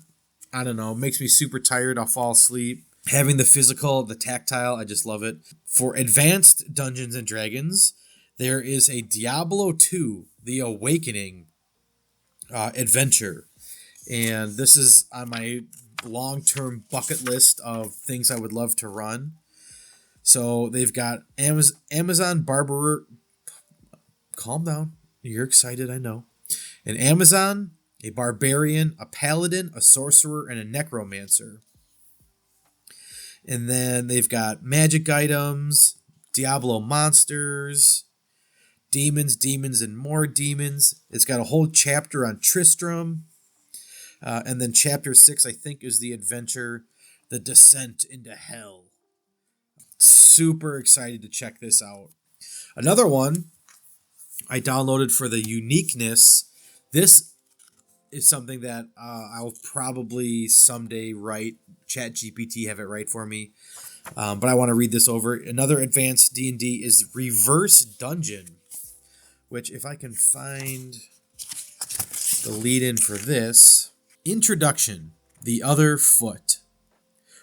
I don't know, makes me super tired. I'll fall asleep. Having the physical, the tactile, I just love it. For advanced Dungeons and Dragons, there is a Diablo 2, The Awakening adventure. And this is on my long-term bucket list of things I would love to run. So they've got Amazon Barber. Calm down. You're excited, I know. An Amazon, a Barbarian, a Paladin, a Sorcerer, and a Necromancer. And then they've got magic items, Diablo monsters, demons, and more demons. It's got a whole chapter on Tristram. And then chapter 6, I think, is the adventure, The Descent into Hell. Super excited to check this out. Another one I downloaded for the uniqueness. This is something that I'll probably someday write. ChatGPT have it write for me. But I want to read this over. Another advanced D&D is Reverse Dungeon, which if I can find the lead-in for this. Introduction, The Other Foot.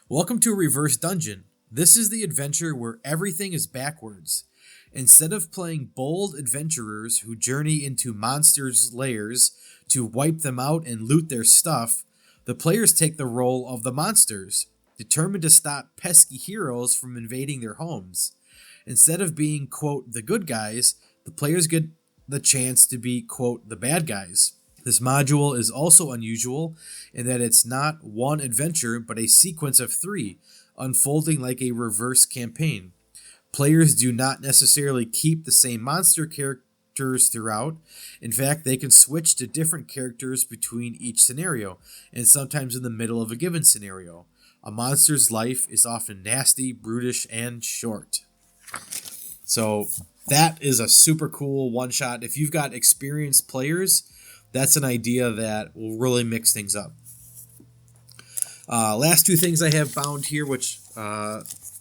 Welcome to Reverse Dungeon. This is the adventure where everything is backwards. Instead of playing bold adventurers who journey into monsters' lairs to wipe them out and loot their stuff, the players take the role of the monsters, determined to stop pesky heroes from invading their homes. Instead of being, quote, the good guys, the players get the chance to be, quote, the bad guys. This module is also unusual in that it's not one adventure, but a sequence of 3, unfolding like a reverse campaign. Players do not necessarily keep the same monster characters throughout. In fact, they can switch to different characters between each scenario, and sometimes in the middle of a given scenario. A monster's life is often nasty, brutish, and short. So that is a super cool one-shot. If you've got experienced players, that's an idea that will really mix things up. Last 2 things I have bound here, which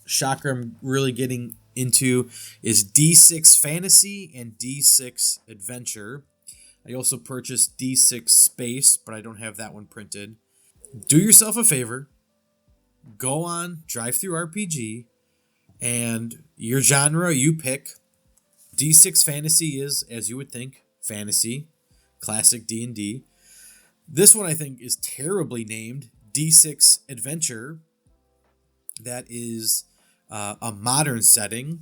shocker I'm really getting into, is D6 Fantasy and D6 Adventure. I also purchased D6 Space, but I don't have that one printed. Do yourself a favor. Go on DriveThruRPG, and your genre you pick. D6 Fantasy is, as you would think, fantasy. Classic D&D. This one I think is terribly named D6 Adventure. That is a modern setting.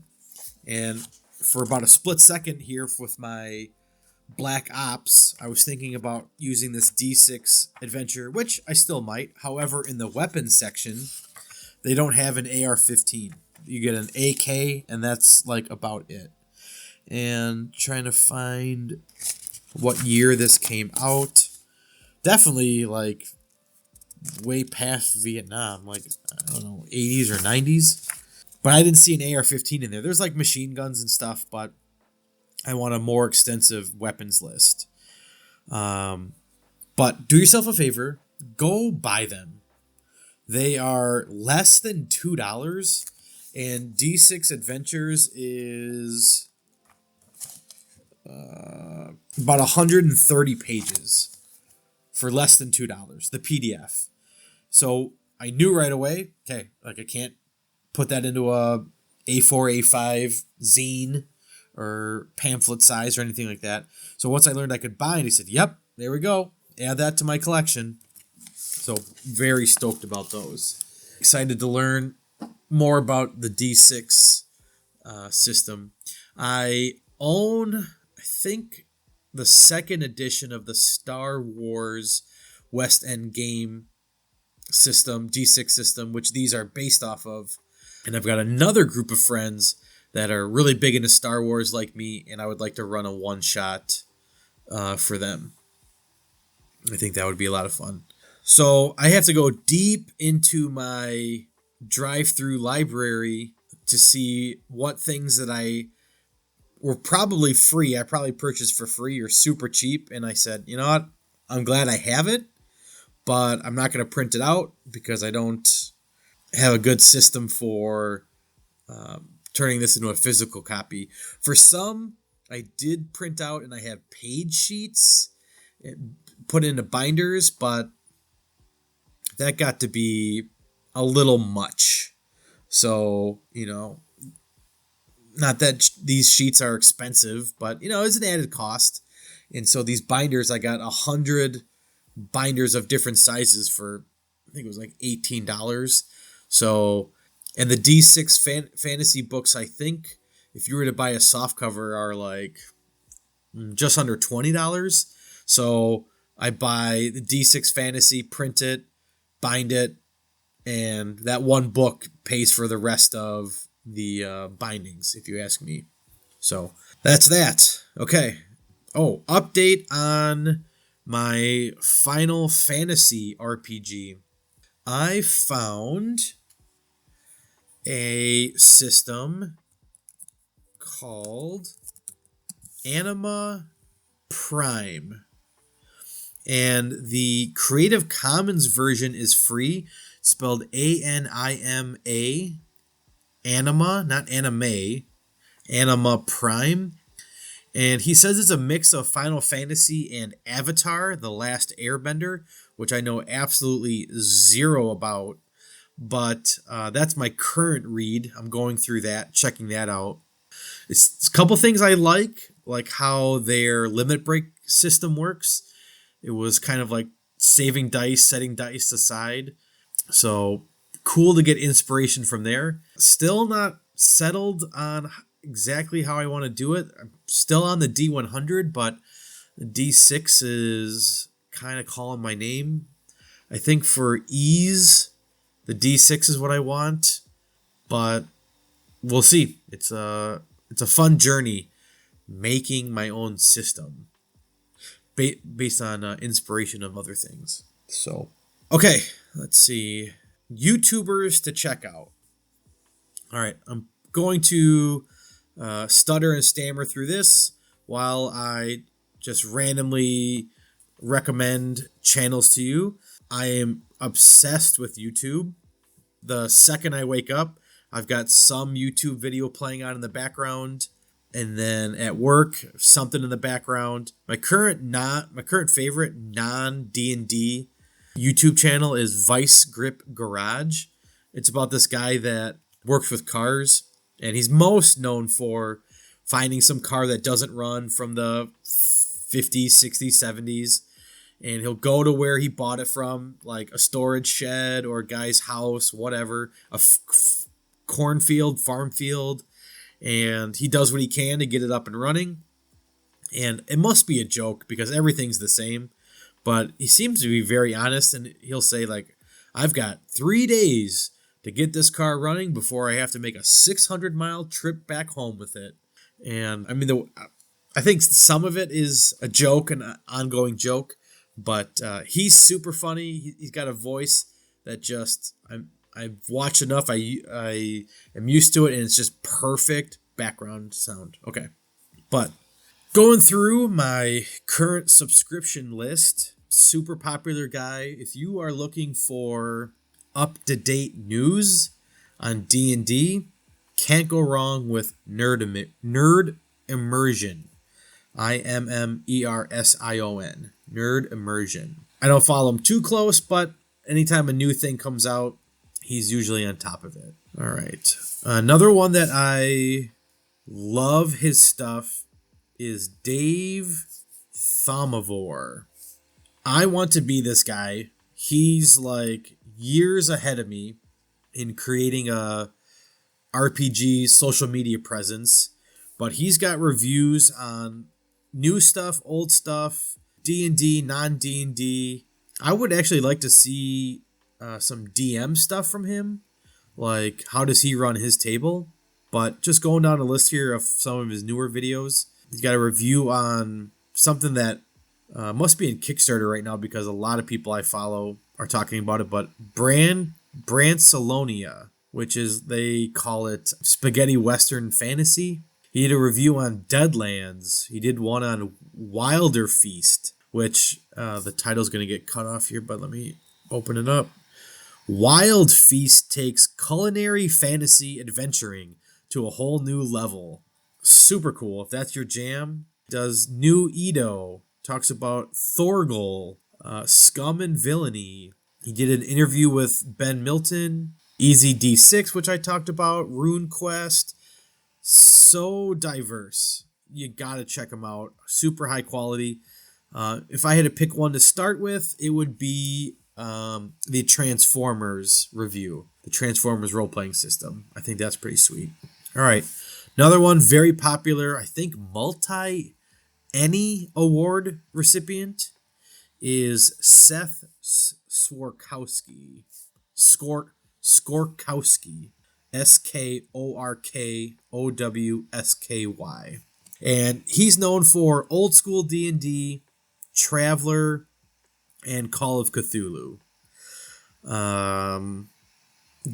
And for about a split second here with my Black Ops, I was thinking about using this D6 Adventure, which I still might. However, in the weapons section, they don't have an AR-15. You get an AK, and that's like about it. And trying to find what year this came out. Definitely like way past Vietnam, like I don't know, 80s or 90s. But I didn't see an AR-15 in there. There's like machine guns and stuff, but I want a more extensive weapons list. But do yourself a favor, go buy them. They are less than $2, and D6 Adventures is about 130 pages for less than $2, the PDF. So I knew right away, okay, like I can't put that into a A4, A5 zine or pamphlet size or anything like that. So once I learned I could bind, he said, yep, there we go. Add that to my collection. So very stoked about those. Excited to learn more about the D6 system. I own, I think, the second edition of the Star Wars West End game system, D6 system, which these are based off of. And I've got another group of friends that are really big into Star Wars like me, and I would like to run a one-shot for them. I think that would be a lot of fun. So I have to go deep into my drive-through library to see what things that I were probably free. I probably purchased for free or super cheap. And I said, you know what? I'm glad I have it, but I'm not going to print it out because I don't have a good system for turning this into a physical copy. For some, I did print out and I have page sheets put into binders, but that got to be a little much. So, you know, Not that these sheets are expensive, but it's an added cost. And so these binders, I got 100 binders of different sizes for, I think it was like $18. So, and the D6 fantasy books, I think if you were to buy a soft cover, are like just under $20. So I buy the D6 fantasy, print it, bind it, and that one book pays for the rest of the bindings, if you ask me. So that's that. Okay. Oh, update on my Final Fantasy RPG. I found a system called Anima Prime. And the Creative Commons version is free. It's spelled A-N-I-M-A. Anima, not anime. Anima Prime. And he says it's a mix of Final Fantasy and Avatar, The Last Airbender, which I know absolutely zero about. But that's my current read. I'm going through that, checking that out. It's a couple things I like how their limit break system works. It was kind of like saving dice, setting dice aside. So cool to get inspiration from there. Still not settled on exactly how I want to do it. I'm still on the D100, but the D6 is kind of calling my name. I think for ease, the D6 is what I want, but we'll see. It's a fun journey making my own system based on inspiration of other things. So, okay, let's see. YouTubers to check out. All right, I'm going to stutter and stammer through this while I just randomly recommend channels to you. I am obsessed with YouTube. The second I wake up, I've got some YouTube video playing on in the background, and then at work, something in the background. My current favorite non-D&D YouTube channel is Vice Grip Garage. It's about this guy that works with cars, and he's most known for finding some car that doesn't run from the 50s, 60s, 70s, and he'll go to where he bought it from, like a storage shed or a guy's house, whatever, a cornfield, farm field, and he does what he can to get it up and running. And it must be a joke because everything's the same, but he seems to be very honest, and he'll say, like, I've got 3 days to get this car running before I have to make a 600-mile trip back home with it. And I mean, I think some of it is a joke, an ongoing joke, but he's super funny. He's got a voice that just I've watched enough. I am used to it, and it's just perfect background sound. Okay, but going through my current subscription list, super popular guy. If you are looking for up-to-date news on D&D, can't go wrong with Nerd Immersion. IMMERSION. Nerd Immersion. I don't follow him too close, but anytime a new thing comes out, he's usually on top of it. All right. Another one that I love his stuff is Dave Thomavor. I want to be this guy. He's like years ahead of me in creating a RPG social media presence, but he's got reviews on new stuff, old stuff, D&D, non-D&D. I would actually like to see some DM stuff from him, like how does he run his table. But just going down a list here of some of his newer videos, he's got a review on something that must be in Kickstarter right now because a lot of people I follow are talking about it, but Brancalonia, which is, they call it spaghetti western fantasy. He did a review on Deadlands. He did one on Wilder Feast, which the title's going to get cut off here, but let me open it up. Wild Feast takes culinary fantasy adventuring to a whole new level. Super cool. If that's your jam. Does New Edo. Talks about Thorgal, Scum and Villainy. He did an interview with Ben Milton. Easy D6, which I talked about. Rune Quest. So diverse. You gotta check them out. Super high quality. If I had to pick one to start with, it would be the Transformers review, the Transformers role playing system. I think that's pretty sweet. All right, another one very popular. I think Emmy award recipient is Seth Skorkowski. Skorkowski. Skorkowsky. And he's known for old school D&D, Traveler, and Call of Cthulhu.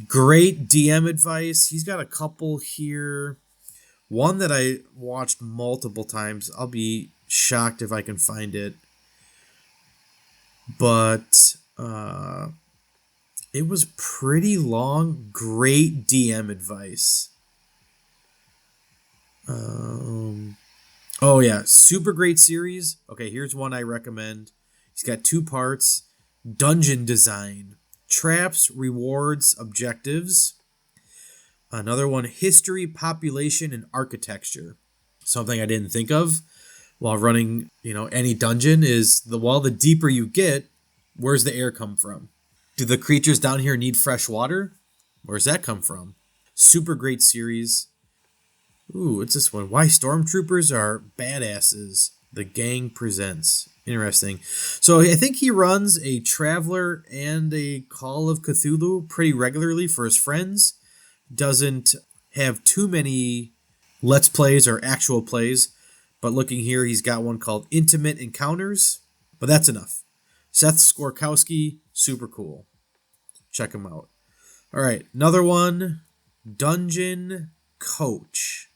Great DM advice. He's got a couple here. One that I watched multiple times. I'll be shocked if I can find it. But it was pretty long. Great DM advice. Oh yeah, super great series. Okay, here's one I recommend. He's got 2 parts. Dungeon design. Traps, rewards, objectives. Another one, history, population, and architecture. Something I didn't think of while running, any dungeon is the deeper you get, where's the air come from? Do the creatures down here need fresh water? Where's that come from? Super great series. Ooh, what's this one? Why stormtroopers are badasses. The gang presents. Interesting. So I think he runs a Traveler and a Call of Cthulhu pretty regularly for his friends. Doesn't have too many Let's Plays or actual plays. But looking here, he's got one called Intimate Encounters. But that's enough. Seth Skorkowski, super cool. Check him out. All right, another one, Dungeon Coach.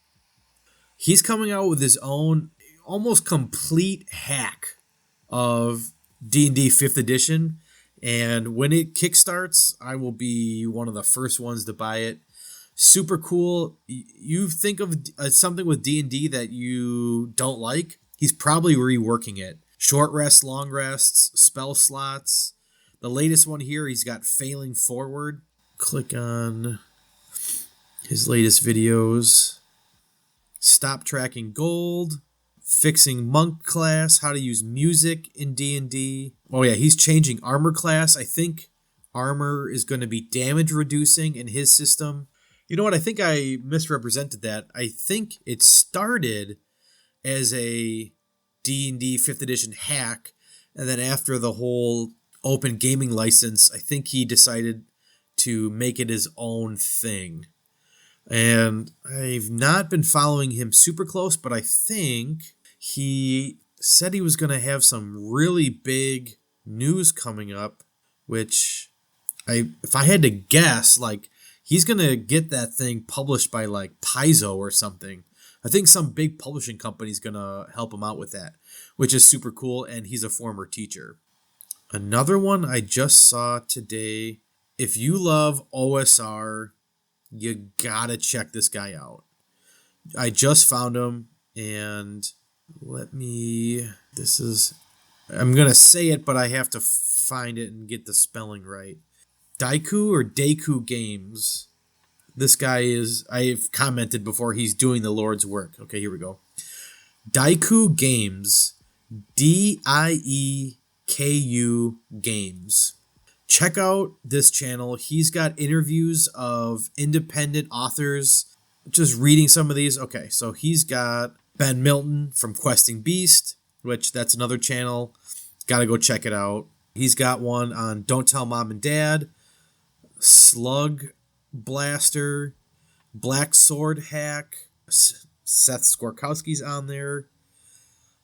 He's coming out with his own almost complete hack of D&D 5th edition. And when it kickstarts, I will be one of the first ones to buy it. Super cool. You think of something with D&D that you don't like, he's probably reworking it. Short rests, long rests, spell slots. The latest one here, he's got Failing Forward. Click on his latest videos. Stop tracking gold. Fixing monk class. How to use music in D&D. Oh yeah, he's changing armor class. I think armor is going to be damage reducing in his system. You know what? I think I misrepresented that. I think it started as a D&D 5th edition hack, and then after the whole open gaming license, I think he decided to make it his own thing. And I've not been following him super close, but I think he said he was going to have some really big news coming up, which if I had to guess, he's going to get that thing published by Paizo or something. I think some big publishing company is going to help him out with that, which is super cool, and he's a former teacher. Another one I just saw today. If you love OSR, you gotta check this guy out. I just found him, and I'm gonna say it, but I have to find it and get the spelling right. Daiku Games. This guy I've commented before, he's doing the Lord's work. Okay, here we go. Daiku Games. DIEKU Games. Check out this channel. He's got interviews of independent authors. Just reading some of these. Okay, so he's got Ben Milton from Questing Beast, which that's another channel. Gotta go check it out. He's got one on Don't Tell Mom and Dad, Slug Blaster, Black Sword Hack. Seth Skorkowski's on there.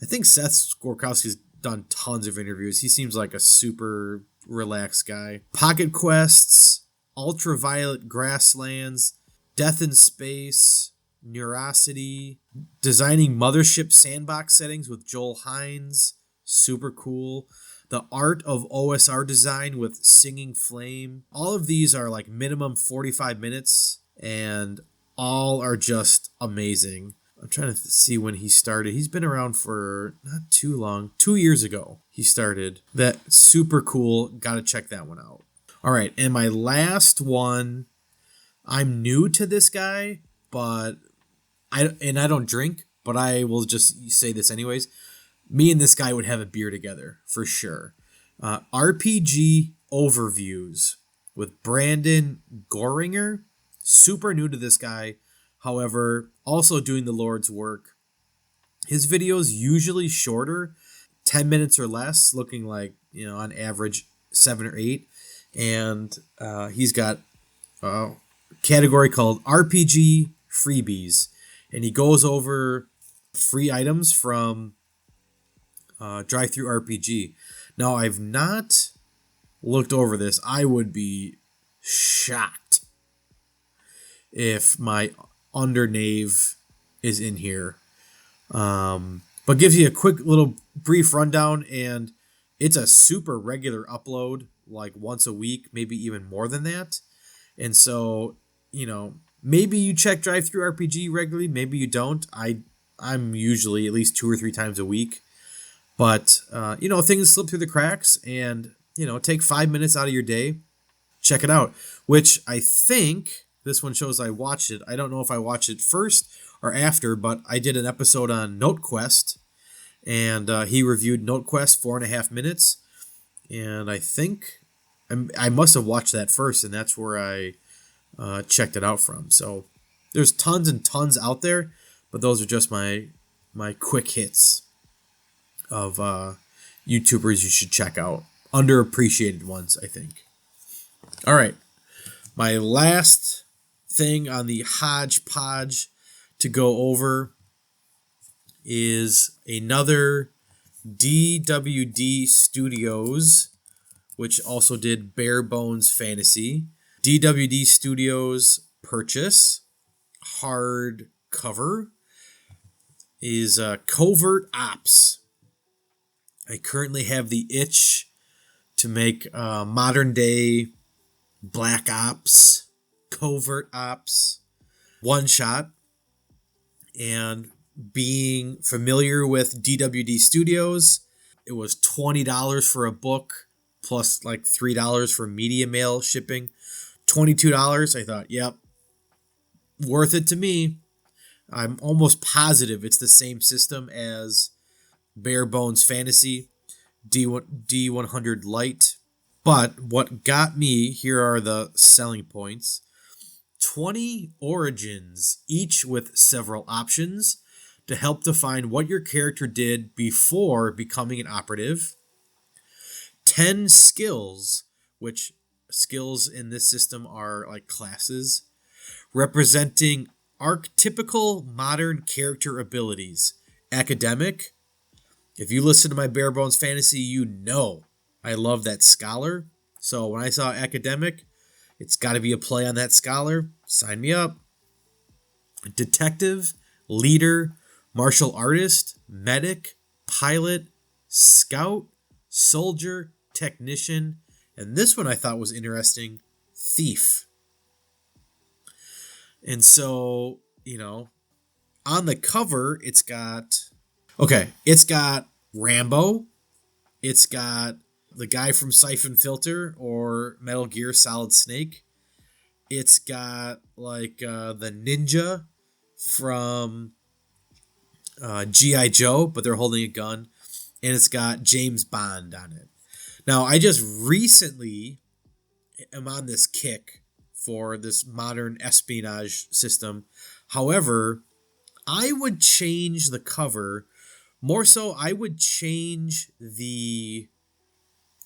I think Seth Skorkowski's done tons of interviews. He seems like a super relaxed guy. Pocket Quests, Ultraviolet Grasslands, Death in Space, Neurosity, Designing Mothership Sandbox Settings with Joel Hines, super cool. The Art of OSR Design with Singing Flame. All of these are minimum 45 minutes, and all are just amazing. I'm trying to see when he started. He's been around for not too long. 2 years ago he started. That's super cool. Gotta check that one out. All right, and my last one, I'm new to this guy, but I don't drink, but I will just say this anyways. Me and this guy would have a beer together for sure. RPG overviews with Brandon Goringer. Super new to this guy. However, also doing the Lord's work. His videos usually shorter, 10 minutes or less, looking like, on average 7 or 8. And he's got a category called RPG freebies. And he goes over free items from Drive-Thru RPG. Now, I've not looked over this. I would be shocked if my Underknave is in here. But gives you a quick little brief rundown, and it's a super regular upload, like once a week, maybe even more than that. And so, maybe you check Drive-Thru RPG regularly, maybe you don't. I'm usually at least 2 or 3 times a week. But, things slip through the cracks, and, take 5 minutes out of your day, check it out. Which I think this one shows I watched it. I don't know if I watched it first or after, but I did an episode on NoteQuest, and he reviewed NoteQuest 4.5 minutes. And I think I must have watched that first, and that's where I checked it out from. So there's tons and tons out there, but those are just my quick hits of YouTubers you should check out. Underappreciated ones, I think. All right. My last thing on the Hodge Podge to go over is another DWD Studios, which also did Bare Bones Fantasy. DWD Studios purchase, hardcover, is Covert Ops. I currently have the itch to make modern day Black Ops, Covert Ops, one shot. And being familiar with DWD Studios, it was $20 for a book plus like $3 for media mail shipping. $22. I thought, yep, worth it to me. I'm almost positive it's the same system as Bare Bones Fantasy, D100 Lite. But what got me, here are the selling points. 20 origins, each with several options to help define what your character did before becoming an operative. 10 skills, which skills in this system are like classes, representing archetypical modern character abilities. Academic. If you listen to my Bare Bones Fantasy, you know I love that scholar. So when I saw academic, it's got to be a play on that scholar. Sign me up. Detective, leader, martial artist, medic, pilot, scout, soldier, technician, and this one I thought was interesting, thief. And so, on the cover, it's got Rambo, it's got the guy from Siphon Filter or Metal Gear Solid Snake. It's got like the ninja from G.I. Joe, but they're holding a gun. And it's got James Bond on it. Now, I just recently am on this kick for this modern espionage system. However, I would change the cover. More so, I would change the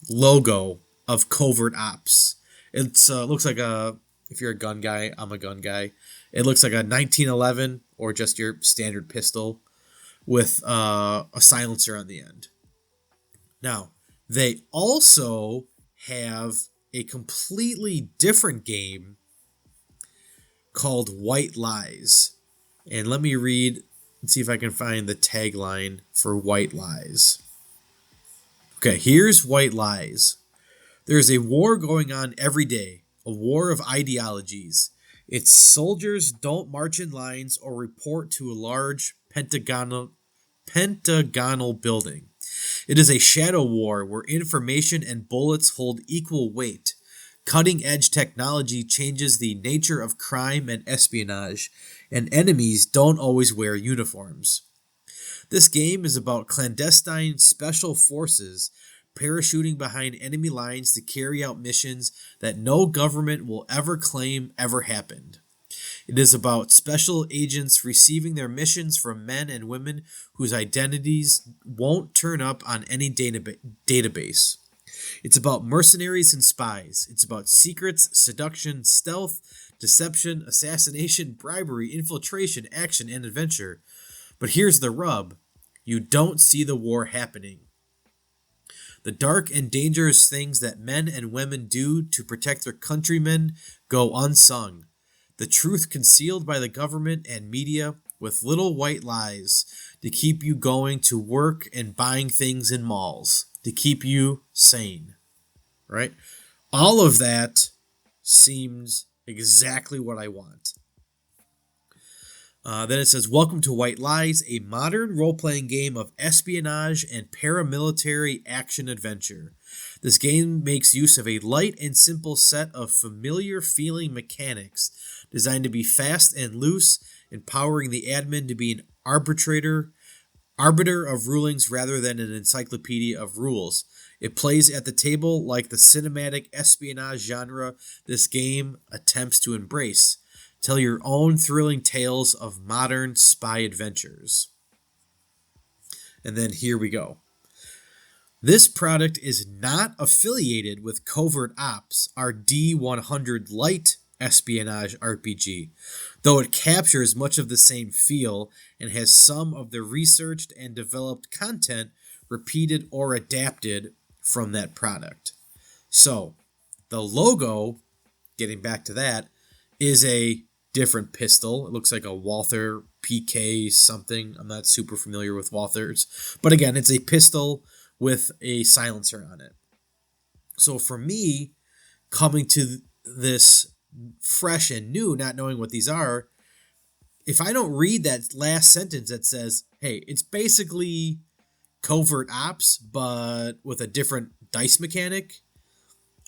logo of Covert Ops. It looks like if you're a gun guy, I'm a gun guy. It looks like a 1911 or just your standard pistol with a silencer on the end. Now, they also have a completely different game called White Lies. And let me read and see if I can find the tagline for White Lies. Okay, here's White Lies. There's a war going on every day, a war of ideologies. Its soldiers don't march in lines or report to a large pentagonal building. It is a shadow war where information and bullets hold equal weight. Cutting-edge technology changes the nature of crime and espionage, and enemies don't always wear uniforms. This game is about clandestine special forces parachuting behind enemy lines to carry out missions that no government will ever claim ever happened. It is about special agents receiving their missions from men and women whose identities won't turn up on any database. It's about mercenaries and spies. It's about secrets, seduction, stealth, deception, assassination, bribery, infiltration, action, and adventure. But here's the rub. You don't see the war happening. The dark and dangerous things that men and women do to protect their countrymen go unsung. The truth concealed by the government and media with little white lies to keep you going to work and buying things in malls, to keep you sane, right? All of that seems exactly what I want. Then it says, welcome to White Lies, a modern role-playing game of espionage and paramilitary action-adventure. This game makes use of a light and simple set of familiar-feeling mechanics designed to be fast and loose, empowering the admin to be an arbiter of rulings rather than an encyclopedia of rules. It plays at the table like the cinematic espionage genre this game attempts to embrace. Tell your own thrilling tales of modern spy adventures. And then here we go. This product is not affiliated with Covert Ops, our D100 Lite espionage RPG, though it captures much of the same feel and has some of the researched and developed content repeated or adapted from that product. So, the logo, getting back to that, is a different pistol. It looks like a Walther PK something. I'm not super familiar with Walthers. But again, it's a pistol with a silencer on it. So for me, coming to this fresh and new, not knowing what these are, if I don't read that last sentence that says, hey, it's basically Covert Ops, but with a different dice mechanic,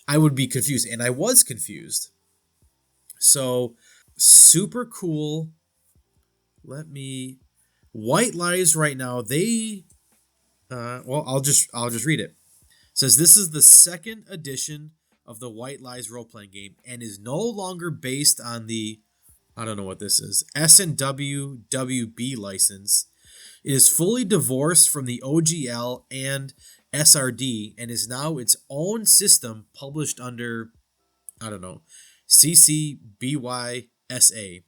I would be confused. And I was confused. So super cool. White Lies right now, I'll just read it. It says this is the second edition of the White Lies role-playing game and is no longer based on the, I don't know what this is, S&W WB license. It is fully divorced from the OGL and SRD and is now its own system published under, I don't know, CCBY SA,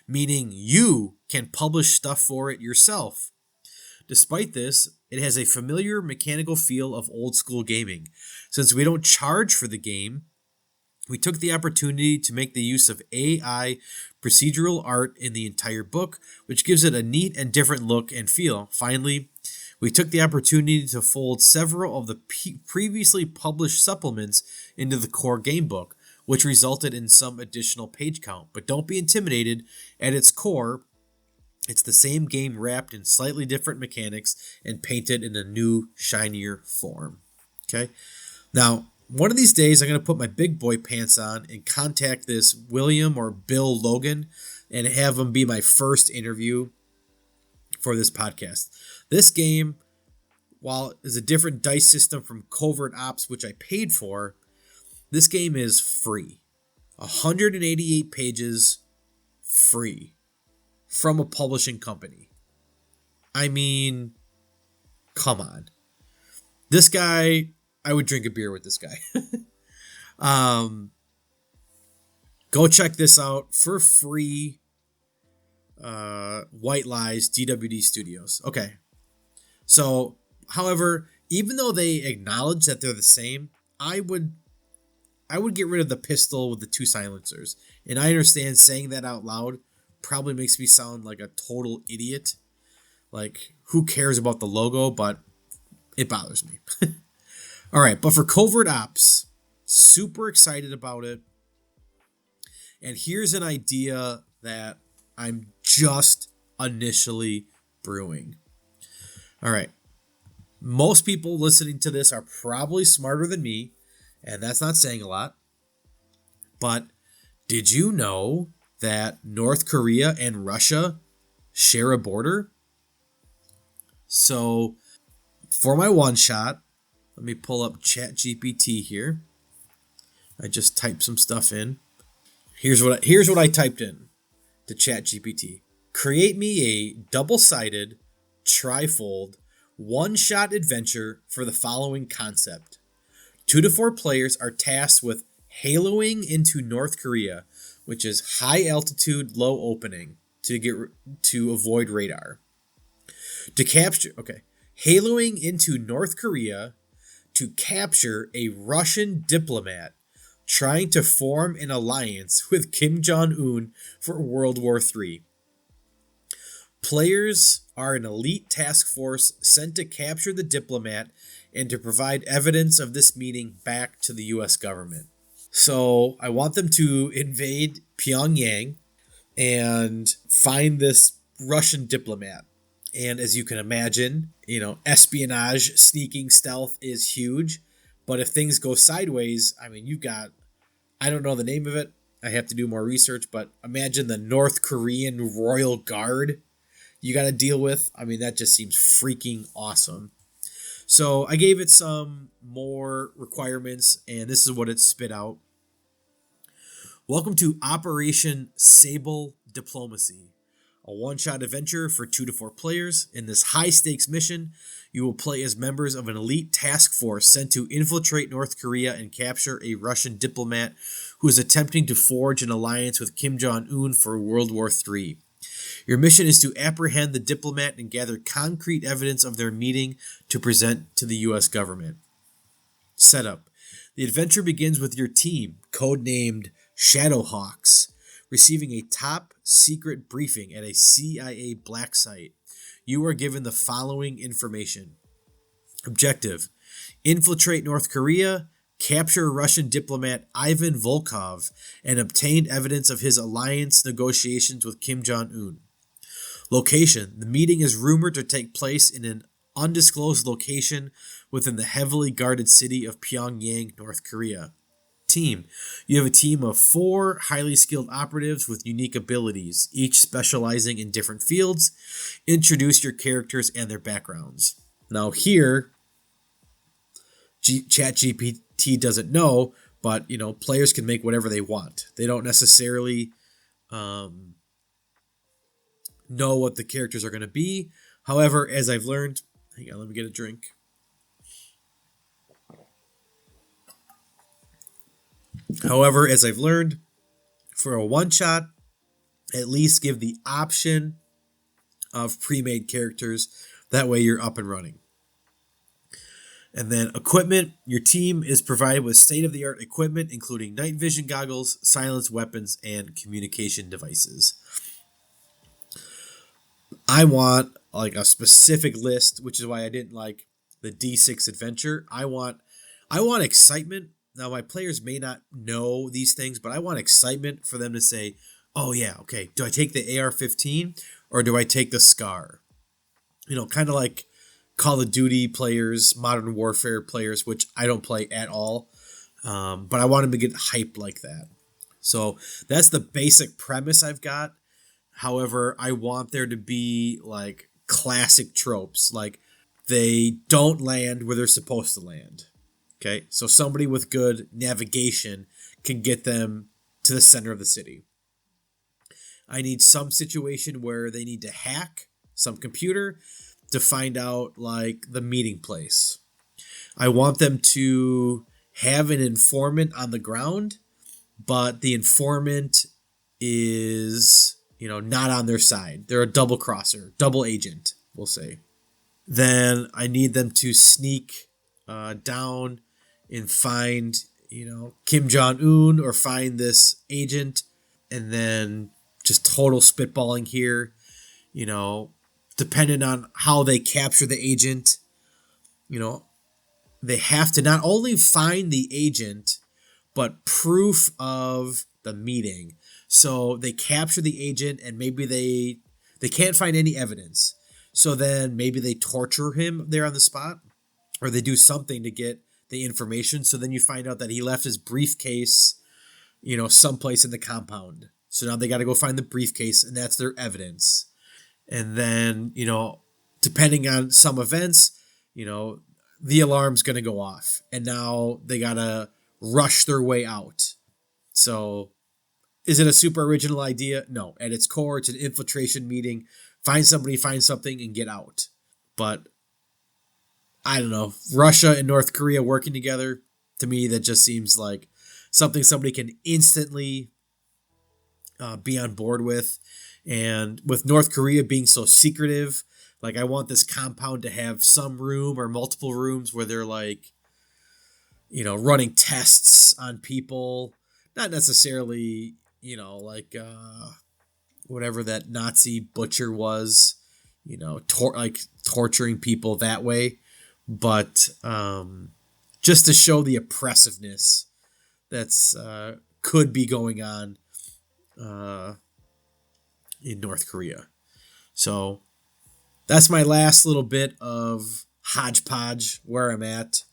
meaning you can publish stuff for it yourself. Despite this, it has a familiar mechanical feel of old school gaming. Since we don't charge for the game, we took the opportunity to make the use of AI procedural art in the entire book, which gives it a neat and different look and feel. Finally, we took the opportunity to fold several of the previously published supplements into the core game book, which resulted in some additional page count. But don't be intimidated. At its core, it's the same game wrapped in slightly different mechanics and painted in a new, shinier form. Okay? Now, one of these days, I'm going to put my big boy pants on and contact this William or Bill Logan and have him be my first interview for this podcast. This game, while is a different dice system from Covert Ops, which I paid for, this game is free. 188 pages, free. From a publishing company. I mean, come on. This guy, I would drink a beer with this guy. Go check this out for free. White Lies, DWD Studios. Okay. So, however, even though they acknowledge that they're the same, I would get rid of the pistol with the two silencers. And I understand saying that out loud probably makes me sound like a total idiot. Like, who cares about the logo? But it bothers me. All right, but for Covert Ops, super excited about it. And here's an idea that I'm just initially brewing. All right. Most people listening to this are probably smarter than me, and that's not saying a lot. But did you know that North Korea and Russia share a border? So for my one shot, let me pull up ChatGPT here. I just typed some stuff in. Here's what I typed in to ChatGPT. Create me a double-sided, trifold, one-shot adventure for the following concept. 2 to 4 players are tasked with haloing into North Korea, which is high altitude, low opening, to avoid radar. Haloing into North Korea to capture a Russian diplomat trying to form an alliance with Kim Jong-un for World War III. Players are an elite task force sent to capture the diplomat and to provide evidence of this meeting back to the U.S. government. So I want them to invade Pyongyang and find this Russian diplomat. And as you can imagine, espionage, sneaking, stealth is huge. But if things go sideways, you've got, I don't know the name of it. I have to do more research, but imagine the North Korean Royal Guard you got to deal with. That just seems freaking awesome. So I gave it some more requirements, and this is what it spit out. Welcome to Operation Sable Diplomacy, a one-shot adventure for 2 to 4 players. In this high-stakes mission, you will play as members of an elite task force sent to infiltrate North Korea and capture a Russian diplomat who is attempting to forge an alliance with Kim Jong-un for World War III. Your mission is to apprehend the diplomat and gather concrete evidence of their meeting to present to the U.S. government. Setup. The adventure begins with your team, codenamed Shadowhawks, receiving a top secret briefing at a CIA black site. You are given the following information. Objective. Infiltrate North Korea, capture Russian diplomat Ivan Volkov, and obtain evidence of his alliance negotiations with Kim Jong-un. Location. The meeting is rumored to take place in an undisclosed location within the heavily guarded city of Pyongyang, North Korea. Team. You have a team of 4 highly skilled operatives with unique abilities, each specializing in different fields. Introduce your characters and their backgrounds. Now here, ChatGPT doesn't know, but players can make whatever they want. They don't necessarily know what the characters are going to be. However, as I've learned, hang on, let me get a drink. However, as I've learned, for a one-shot, at least give the option of pre-made characters. That way you're up and running. And then equipment. Your team is provided with state-of-the-art equipment, including night vision goggles, silenced weapons, and communication devices. I want like a specific list, which is why I didn't like the D6 adventure. I want excitement. Now, my players may not know these things, but I want excitement for them to say, oh, yeah, okay, do I take the AR-15 or do I take the SCAR? Kind of like Call of Duty players, Modern Warfare players, which I don't play at all, but I want them to get hyped like that. So that's the basic premise I've got. However, I want there to be like classic tropes, like they don't land where they're supposed to land. Okay, so somebody with good navigation can get them to the center of the city. I need some situation where they need to hack some computer to find out like the meeting place. I want them to have an informant on the ground, but the informant is, not on their side. They're a double crosser, double agent, we'll say. Then I need them to sneak down and find, Kim Jong-un or find this agent, and then just total spitballing here, depending on how they capture the agent, they have to not only find the agent, but proof of the meeting. So they capture the agent and maybe they can't find any evidence. So then maybe they torture him there on the spot, or they do something to get the information. So then you find out that he left his briefcase someplace in the compound. So now they got to go find the briefcase, and that's their evidence. And then, depending on some events, the alarm's going to go off. And now they got to rush their way out. So is it a super original idea? No. At its core, it's an infiltration meeting. Find somebody, find something, and get out. But I don't know. Russia and North Korea working together, to me, that just seems like something somebody can instantly be on board with. And with North Korea being so secretive, like I want this compound to have some room or multiple rooms where they're like, running tests on people. Not necessarily, whatever that Nazi butcher was, torturing people that way. But just to show the oppressiveness that's could be going on in North Korea. So that's my last little bit of Hodge Podge, where I'm at.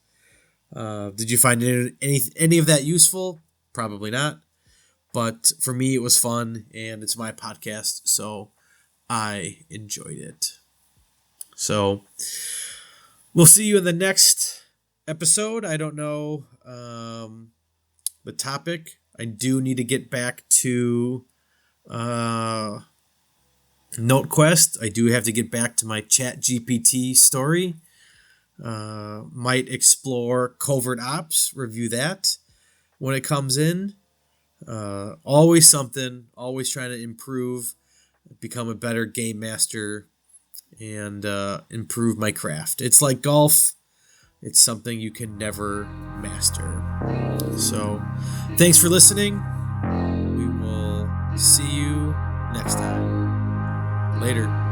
Did you find any of that useful? Probably not. But for me, it was fun, and it's my podcast, so I enjoyed it. So we'll see you in the next episode. I don't know the topic. I do need to get back to NoteQuest. I do have to get back to my ChatGPT story. Might explore Covert Ops, review that when it comes in. Always something, always trying to improve, become a better game master, and improve my craft. It's like golf. It's something you can never master. So thanks for listening. We will see you next time. Later.